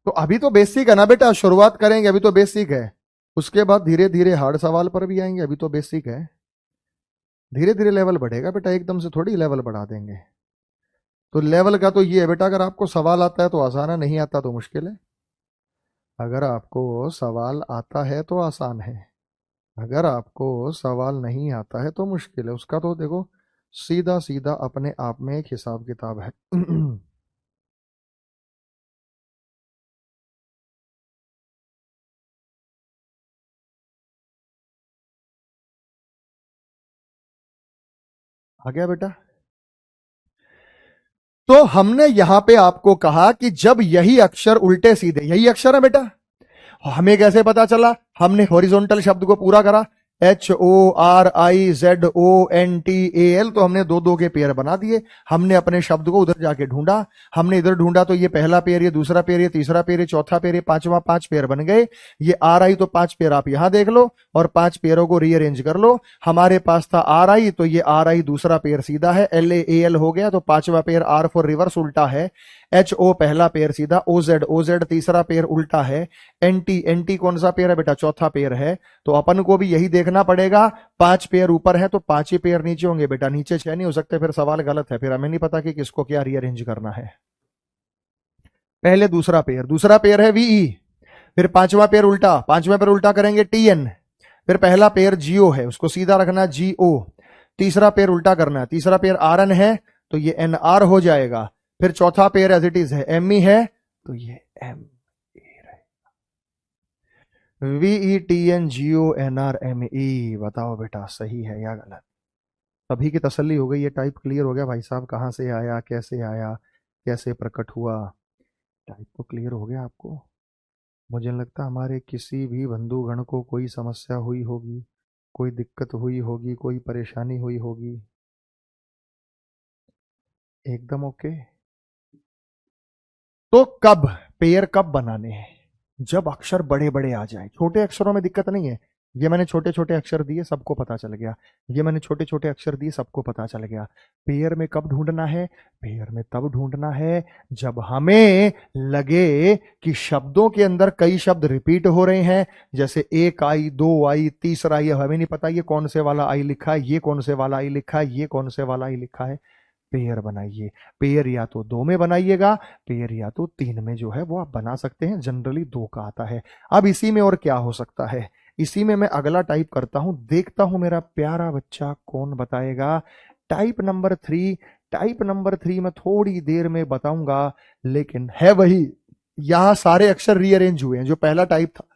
तो अभी तो बेसिक है ना बेटा, शुरुआत करेंगे, अभी तो बेसिक है। उसके बाद धीरे धीरे हार्ड सवाल पर भी आएंगे, अभी तो बेसिक है। धीरे धीरे लेवल बढ़ेगा बेटा, एकदम से थोड़ी लेवल बढ़ा देंगे। तो लेवल का तो ये है बेटा, अगर आपको सवाल आता है तो आसान है, नहीं आता तो मुश्किल है। अगर आपको सवाल आता है तो आसान है, अगर आपको सवाल नहीं आता है तो मुश्किल है। उसका तो देखो सीधा सीधा अपने आप में एक हिसाब किताब है। आ गया बेटा? तो हमने यहां पे आपको कहा कि जब यही अक्षर उल्टे सीधे, यही अक्षर है बेटा। हमें कैसे पता चला? हमने हॉरिजॉन्टल शब्द को पूरा करा, H O R I Z O N T A L, तो हमने दो दो के पेयर बना दिए। हमने अपने शब्द को उधर जाके ढूंढा, हमने इधर ढूंढा, तो ये पहला पेयर, ये दूसरा पेयर, ये तीसरा पेयर, ये चौथा पेयर, ये पांचवा, पांच पेयर बन गए। ये आर आई तो पांच पेयर आप यहां देख लो और पांच पेयरों को रीअरेंज कर लो। हमारे पास था आर आई, तो ये आर आई दूसरा पेयर सीधा है, एल ए एल हो गया, तो पांचवा पेयर आर फॉर रिवर्स उल्टा है। एच ओ पहला पेयर सीधा, ओ जेड तीसरा पेयर उल्टा है। एन टी कौन सा पेयर है बेटा? चौथा पेयर है। तो अपन को भी यही देखना पड़ेगा, पांच पेयर ऊपर है तो पांच ही पेयर नीचे होंगे बेटा, नीचे छह नहीं हो सकते, फिर सवाल गलत है, फिर हमें नहीं पता कि किसको क्या रीअरेंज करना है। पहले दूसरा पेयर है वीई, फिर पांचवा पेयर उल्टा, पांचवा पेयर उल्टा करेंगे टीएन, फिर पहला पेयर जीओ है उसको सीधा रखना जीओ, तीसरा पेयर उल्टा करना है, तीसरा पेयर आर एन है तो ये एन आर हो जाएगा, फिर चौथा पेयर एज इट इज है एम ई है तो ये M V E T N G O N R M E. बताओ बेटा सही है या गलत? सभी की तसल्ली हो गई, ये टाइप क्लियर हो गया भाई साहब, कहां से आया, कैसे आया, कैसे प्रकट हुआ, टाइप तो क्लियर हो गया आपको। मुझे नहीं लगता हमारे किसी भी बंधुगण को कोई समस्या हुई होगी, कोई दिक्कत हुई होगी, कोई परेशानी हुई होगी। एकदम ओके। तो कब पेयर कब बनाने हैं? जब अक्षर बड़े बड़े आ जाए। छोटे अक्षरों में दिक्कत नहीं है, ये मैंने छोटे छोटे अक्षर दिए सबको पता चल गया, ये मैंने छोटे छोटे अक्षर दिए सबको पता चल गया। पेयर में कब ढूंढना है? पेयर में तब ढूंढना है जब हमें लगे कि शब्दों के अंदर कई शब्द रिपीट हो रहे हैं, जैसे एक आई, दो आई, तीसरा आई, हमें नहीं पता ये कौन से वाला आई लिखा है, ये कौन से वाला आई लिखा है, ये कौन से वाला आई लिखा है। पेयर बनाइए। पेयर या तो 2 में बनाइएगा, पेयर या तो 3 में जो है वो आप बना सकते हैं। जनरली 2 का आता है। अब इसी में और क्या हो सकता है, इसी में मैं अगला टाइप करता हूं, देखता हूं मेरा प्यारा बच्चा कौन बताएगा। Type number 3। टाइप नंबर 3 में थोड़ी देर में बताऊंगा, लेकिन है वही। यहां सारे अक्षर रीअरेंज हुए हैं, जो पहला टाइप था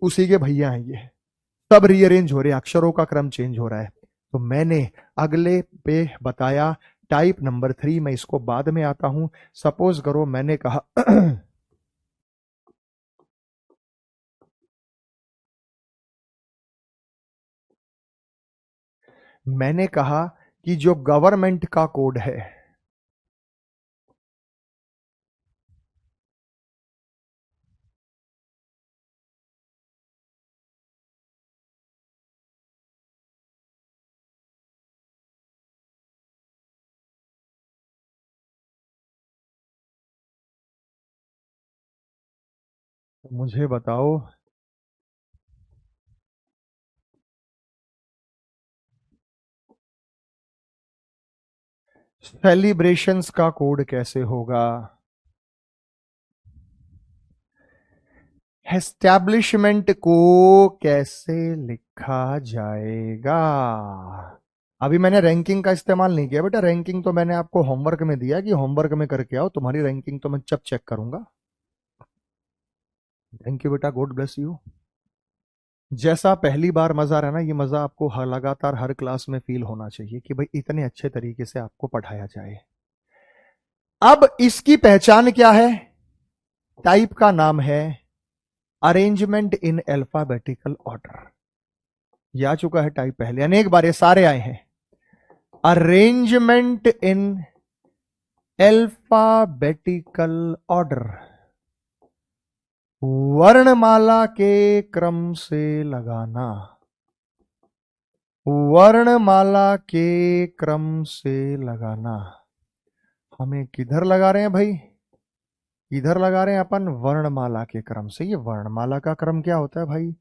उसी के भैया हैं ये। सब रीअरेंज हो रहे हैं, अक्षरों का क्रम चेंज हो रहा है। तो मैंने अगले पे बताया टाइप नंबर 3, मैं इसको बाद में आता हूं। सपोज करो मैंने कहा मैंने कहा कि जो गवर्नमेंट का कोड है, तो मुझे बताओ सेलिब्रेशंस का कोड कैसे होगा। एस्टैब्लिशमेंट को कैसे लिखा जाएगा। अभी मैंने रैंकिंग का इस्तेमाल नहीं किया बेटा, रैंकिंग तो मैंने आपको होमवर्क में दिया कि होमवर्क में करके आओ, तुम्हारी रैंकिंग तो मैं जब चेक करूंगा। थैंक यू बेटा, गॉड ब्लेस यू। जैसा पहली बार मजा रहा ना, ये मजा आपको हर लगातार हर क्लास में फील होना चाहिए कि भाई इतने अच्छे तरीके से आपको पढ़ाया जाए। अब इसकी पहचान क्या है। टाइप का नाम है अरेंजमेंट इन अल्फाबेटिकल ऑर्डर। ये आ चुका है टाइप पहले, अनेक बार ये सारे आए हैं। अरेंजमेंट इन अल्फाबेटिकल ऑर्डर, वर्णमाला के क्रम से लगाना। वर्णमाला के क्रम से लगाना। हमें किधर लगा रहे हैं भाई, इधर लगा रहे हैं अपन वर्णमाला के क्रम से। ये वर्णमाला का क्रम क्या होता है भाई।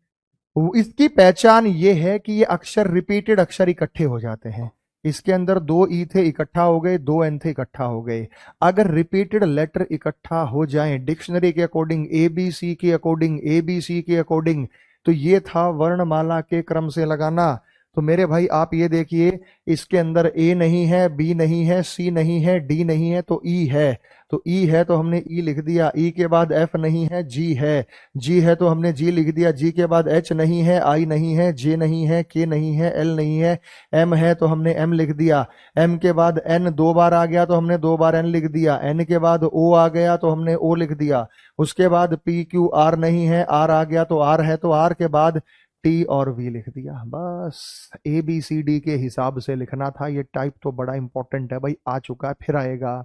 इसकी पहचान ये है कि ये अक्षर रिपीटेड अक्षर इकट्ठे हो जाते हैं। इसके अंदर 2 ई थे इकट्ठा हो गए, 2 एन थे इकट्ठा हो गए। अगर रिपीटेड लेटर इकट्ठा हो जाएं डिक्शनरी के अकॉर्डिंग, एबीसी के अकॉर्डिंग, एबीसी के अकॉर्डिंग, तो ये था वर्णमाला के क्रम से लगाना। तो मेरे भाई आप ये देखिए, इसके अंदर ए नहीं है, बी नहीं है, सी नहीं है, डी नहीं है, तो ई है। तो ई है तो हमने ई लिख दिया। ई के बाद एफ नहीं है, जी है। जी है तो हमने जी लिख दिया। जी के बाद एच नहीं है, आई नहीं है, जे नहीं है, के नहीं है, एल नहीं है। एम है तो हमने एम लिख दिया। एम के बाद एन 2 बार आ गया तो हमने 2 बार एन लिख दिया। एन के बाद ओ आ गया तो हमने ओ लिख दिया। उसके बाद पी क्यू आर नहीं है, आर आ गया तो आर है, तो आर के बाद टी और वी लिख दिया। बस ए बी सी डी के हिसाब से लिखना था। ये टाइप तो बड़ा इंपॉर्टेंट है भाई, आ चुका है फिर आएगा।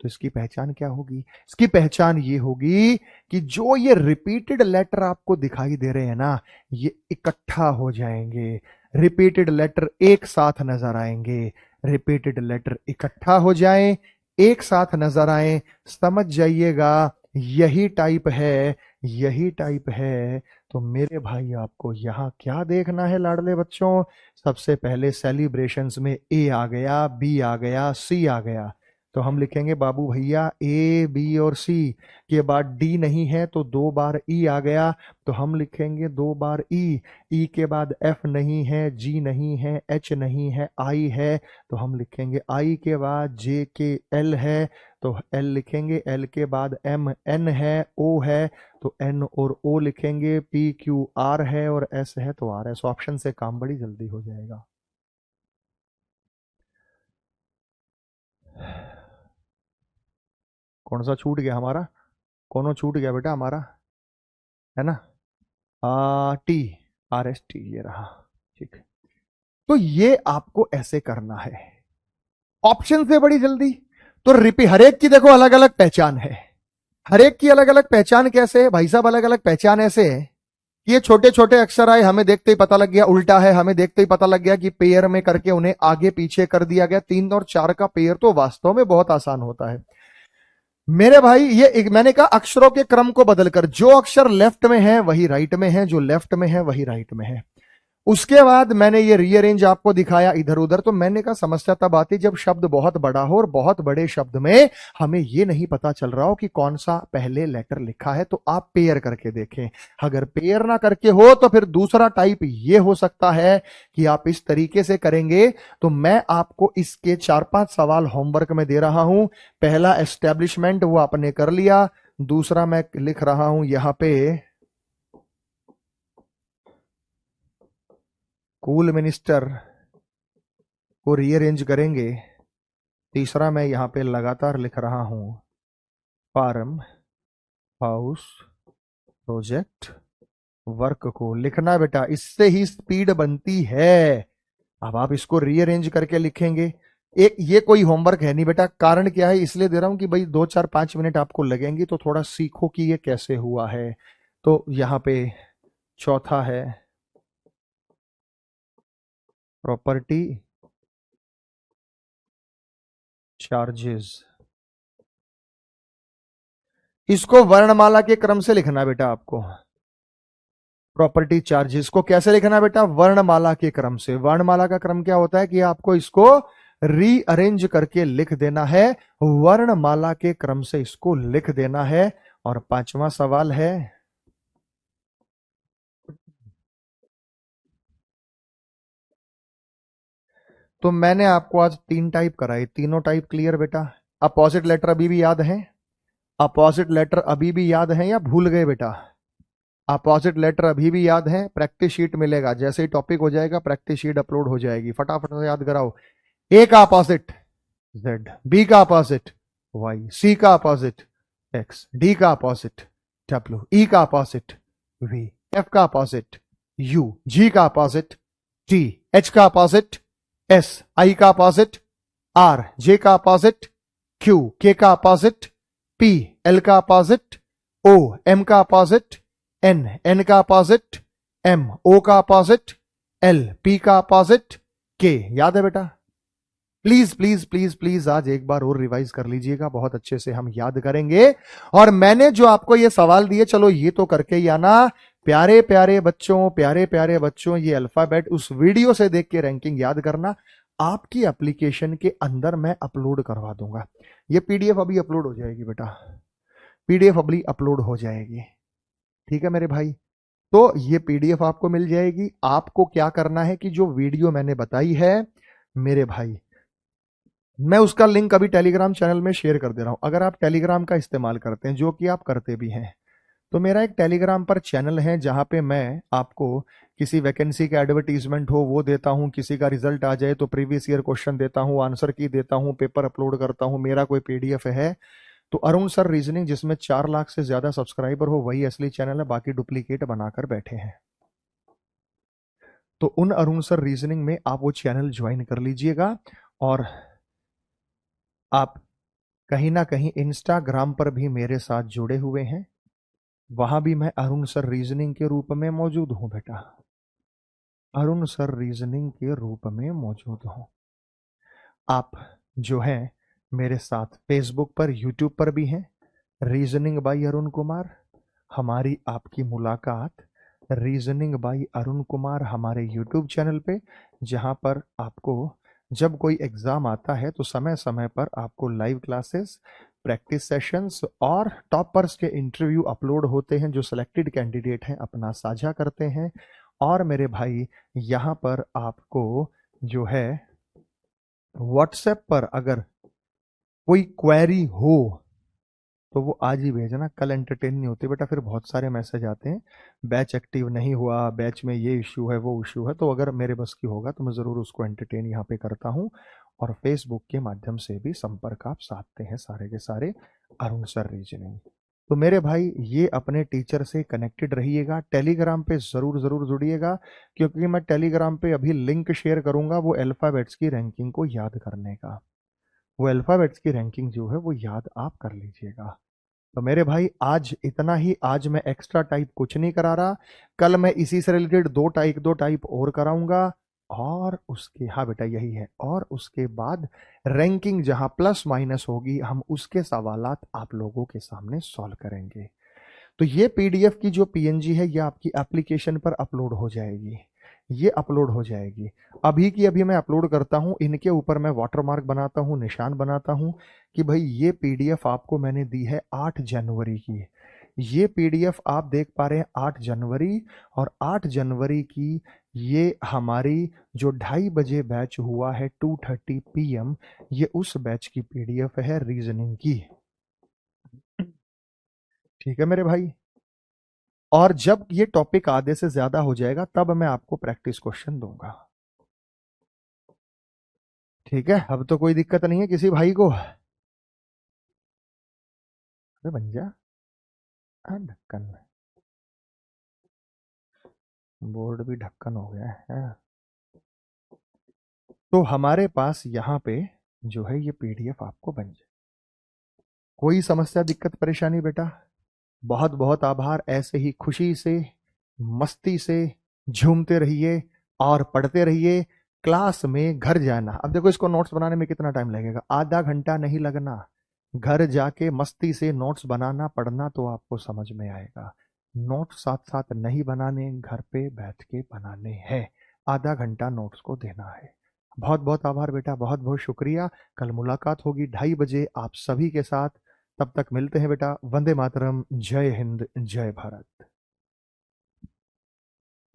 तो इसकी पहचान क्या होगी। इसकी पहचान ये होगी कि जो ये रिपीटेड लेटर आपको दिखाई दे रहे हैं ना, ये इकट्ठा हो जाएंगे। रिपीटेड लेटर एक साथ नजर आएंगे। रिपीटेड लेटर इकट्ठा हो जाएं, एक साथ नजर आए, समझ जाइएगा यही टाइप है, यही टाइप है। तो मेरे भाई आपको यहां क्या देखना है लाडले बच्चों। सबसे पहले सेलिब्रेशंस में ए आ गया, बी आ गया, सी आ गया, तो हम लिखेंगे बाबू भैया ए बी और सी। के बाद डी नहीं है तो 2 बार ई आ गया, तो हम लिखेंगे 2 बार ई। ई के बाद एफ नहीं है, जी नहीं है, एच नहीं है, आई है, तो हम लिखेंगे आई। के बाद जे के एल है तो एल लिखेंगे। एल के बाद एम एन है, ओ है तो एन और ओ लिखेंगे। पी क्यू आर है और एस है तो आर है। सो ऑप्शन से काम बड़ी जल्दी हो जाएगा। कौन सा छूट गया हमारा, कौन छूट गया बेटा हमारा, है ना। टी, आर एस टी, ये रहा। ठीक, तो ये आपको ऐसे करना है ऑप्शन से बड़ी जल्दी। तो रिपी हर एक की देखो अलग अलग पहचान है। हर एक की अलग अलग पहचान कैसे है भाई साहब। अलग अलग पहचान ऐसे है कि ये छोटे छोटे अक्षर आए, हमें देखते ही पता लग गया उल्टा है। हमें देखते ही पता लग गया कि पेयर में करके उन्हें आगे पीछे कर दिया गया। 3 और 4 का पेयर तो वास्तव में बहुत आसान होता है मेरे भाई। ये मैंने कहा अक्षरों के क्रम को बदलकर, जो अक्षर लेफ्ट में है वही राइट में है, जो लेफ्ट में है वही राइट में है। उसके बाद मैंने ये रीअरेंज आपको दिखाया इधर उधर। तो मैंने कहा समस्या तब आती जब शब्द बहुत बड़ा हो और बहुत बड़े शब्द में हमें ये नहीं पता चल रहा हो कि कौन सा पहले लेटर लिखा है। तो आप पेयर करके देखें। अगर पेयर ना करके हो तो फिर दूसरा टाइप ये हो सकता है कि आप इस तरीके से करेंगे। तो मैं आपको इसके 4-5 सवाल होमवर्क में दे रहा हूं। पहला एस्टेब्लिशमेंट वो आपने कर लिया। दूसरा मैं लिख रहा हूं यहां पे कूल मिनिस्टर को रीअरेंज करेंगे। तीसरा मैं यहां पे लगातार लिख रहा हूं फार्म हाउस प्रोजेक्ट वर्क को लिखना बेटा, इससे ही स्पीड बनती है। अब आप इसको रीअरेंज करके लिखेंगे। एक ये कोई होमवर्क है नहीं बेटा। कारण क्या है इसलिए दे रहा हूं कि भाई 2-4-5 मिनट आपको लगेंगी तो थोड़ा सीखो कि ये कैसे हुआ है। तो यहां पे चौथा है प्रॉपर्टी चार्जेस। इसको वर्णमाला के क्रम से लिखना बेटा आपको। प्रॉपर्टी चार्जेस को कैसे लिखना बेटा? वर्णमाला के क्रम से। वर्णमाला का क्रम क्या होता है कि आपको इसको रीअरेंज करके लिख देना है। वर्णमाला के क्रम से इसको लिख देना है। और 5वां सवाल है तो मैंने आपको आज 3 टाइप कराई। तीनों टाइप क्लियर बेटा? अपोजिट लेटर अभी भी याद है? अपोजिट लेटर अभी भी याद है या भूल गए बेटा? अपोजिट लेटर अभी भी याद है? प्रैक्टिस शीट मिलेगा, जैसे ही टॉपिक हो जाएगा प्रैक्टिस शीट अपलोड हो जाएगी। फटाफट से याद कराओ। ए का अपोजिट जेड, बी का अपोजिट वाई, सी का अपोजिट एक्स, डी का अपोजिट डब्ल्यू, ई का अपोजिट वी, एफ का अपोजिट यू, जी का अपोजिट टी, एच का अपोजिट एस, आई का अपोजिट आर, जे का अपोजिट क्यू, के का अपोजिट पी, एल का अपोजिट ओ, एम का अपोजिट एन, एन का अपोजिट एम, ओ का अपोजिट एल, पी का अपोजिट के। याद है बेटा? प्लीज प्लीज प्लीज प्लीज आज एक बार और रिवाइज कर लीजिएगा, बहुत अच्छे से हम याद करेंगे। और मैंने जो आपको ये सवाल दिए चलो ये तो करके ही आना। प्यारे प्यारे बच्चों, प्यारे प्यारे बच्चों, ये अल्फाबेट उस वीडियो से देख के रैंकिंग याद करना। आपकी एप्लीकेशन के अंदर मैं अपलोड करवा दूंगा। ये पीडीएफ अभी अपलोड हो जाएगी बेटा। पीडीएफ अभी अपलोड हो जाएगी। ठीक है मेरे भाई? तो ये पीडीएफ आपको मिल जाएगी। आपको क्या करना है कि जो वीडियो मैंने बताई है मेरे भाई, मैं उसका लिंक अभी टेलीग्राम चैनल में शेयर कर दे रहा हूं। अगर आप टेलीग्राम का इस्तेमाल करते हैं, जो कि आप करते भी हैं, तो मेरा एक टेलीग्राम पर चैनल है जहां पे मैं आपको किसी वैकेंसी का एडवर्टीजमेंट हो वो देता हूं, किसी का रिजल्ट आ जाए तो प्रीवियस ईयर क्वेश्चन देता हूं, आंसर की देता हूं, पेपर अपलोड करता हूं। मेरा कोई पीडीएफ है तो अरुण सर रीजनिंग, जिसमें 4 लाख से ज्यादा सब्सक्राइबर हो, वही असली चैनल है। बाकी डुप्लीकेट बनाकर बैठे हैं। तो उन अरुण सर रीजनिंग में आप वो चैनल ज्वाइन कर लीजिएगा। और आप कहीं ना कहीं इंस्टाग्राम पर भी मेरे साथ जुड़े हुए हैं। वहां भी मैं अरुण सर रीजनिंग के रूप में मौजूद हूं बेटा। अरुण सर रीजनिंग के रूप में मौजूद हूं। आप जो है मेरे साथ फेसबुक पर, यूट्यूब पर भी हैं। Reasoning by Arun Kumar. हमारी आपकी मुलाकात रीजनिंग बाई अरुण कुमार हमारे यूट्यूब चैनल पे, जहां पर आपको जब कोई एग्जाम आता है तो समय समय पर आपको लाइव क्लासेस, प्रैक्टिस सेशंस और टॉपर्स के इंटरव्यू अपलोड होते हैं, जो सिलेक्टेड कैंडिडेट हैं अपना साझा करते हैं। और मेरे भाई यहाँ पर आपको जो है व्हाट्सएप पर अगर कोई क्वेरी हो तो वो आज ही भेजना। कल एंटरटेन नहीं होती बेटा, फिर बहुत सारे मैसेज आते हैं बैच एक्टिव नहीं हुआ, बैच में ये इश्यू है वो इश्यू है। तो अगर मेरे बस की होगा तो मैं ज़रूर उसको एंटरटेन यहाँ पे करता हूँ। और फेसबुक के माध्यम से भी संपर्क आप साधते हैं सारे के सारे अरुण सर रीजनिंग। तो मेरे भाई ये अपने टीचर से कनेक्टेड रहिएगा। टेलीग्राम पे ज़रूर ज़रूर जुड़िएगा, क्योंकि मैं टेलीग्राम पे अभी लिंक शेयर करूंगा वो अल्फ़ाबेट्स की रैंकिंग को याद करने का। वो अल्फ़ाबेट्स की रैंकिंग जो है वो याद आप कर लीजिएगा। तो मेरे भाई आज इतना ही। आज मैं एक्स्ट्रा टाइप कुछ नहीं करा रहा। कल मैं इसी से रिलेटेड दो टाइप और कराऊंगा। और उसके, हाँ बेटा यही है, और उसके बाद रैंकिंग जहां प्लस माइनस होगी हम उसके सवालात आप लोगों के सामने सॉल्व करेंगे। तो ये पीडीएफ की जो पीएनजी है ये आपकी एप्लीकेशन पर अपलोड हो जाएगी। ये अपलोड हो जाएगी। अभी की अभी मैं अपलोड करता हूँ, इनके ऊपर मैं वाटरमार्क बनाता हूँ, निशान बनाता हूँ कि भाई ये पीडीएफ आपको मैंने दी है 8 जनवरी की। ये पीडीएफ आप देख पा रहे हैं 8 जनवरी, और 8 जनवरी की ये हमारी जो 2:30 बजे बैच हुआ है 2:30 PM, ये उस बैच की पीडीएफ है रीजनिंग की। ठीक है मेरे भाई। और जब ये टॉपिक आधे से ज्यादा हो जाएगा तब मैं आपको प्रैक्टिस क्वेश्चन दूंगा। ठीक है, अब तो कोई दिक्कत नहीं है किसी भाई को। अरे बन जा। हाँ, ढक्कन में बोर्ड भी ढक्कन हो गया है। तो हमारे पास यहाँ पे जो है ये पीडीएफ आपको बन जाए। कोई समस्या दिक्कत परेशानी बेटा? बहुत बहुत आभार। ऐसे ही खुशी से मस्ती से झूमते रहिए और पढ़ते रहिए। क्लास में घर जाना, अब देखो इसको नोट्स बनाने में कितना टाइम लगेगा, आधा घंटा नहीं लगना। घर जाके मस्ती से नोट्स बनाना, पढ़ना तो आपको समझ में आएगा। नोट्स साथ साथ नहीं बनाने, घर पे बैठ के बनाने हैं। आधा घंटा नोट्स को देना है। बहुत बहुत आभार बेटा, बहुत बहुत शुक्रिया। कल मुलाकात होगी 2:30 बजे आप सभी के साथ। तब तक मिलते हैं बेटा। वंदे मातरम, जय हिंद, जय भारत।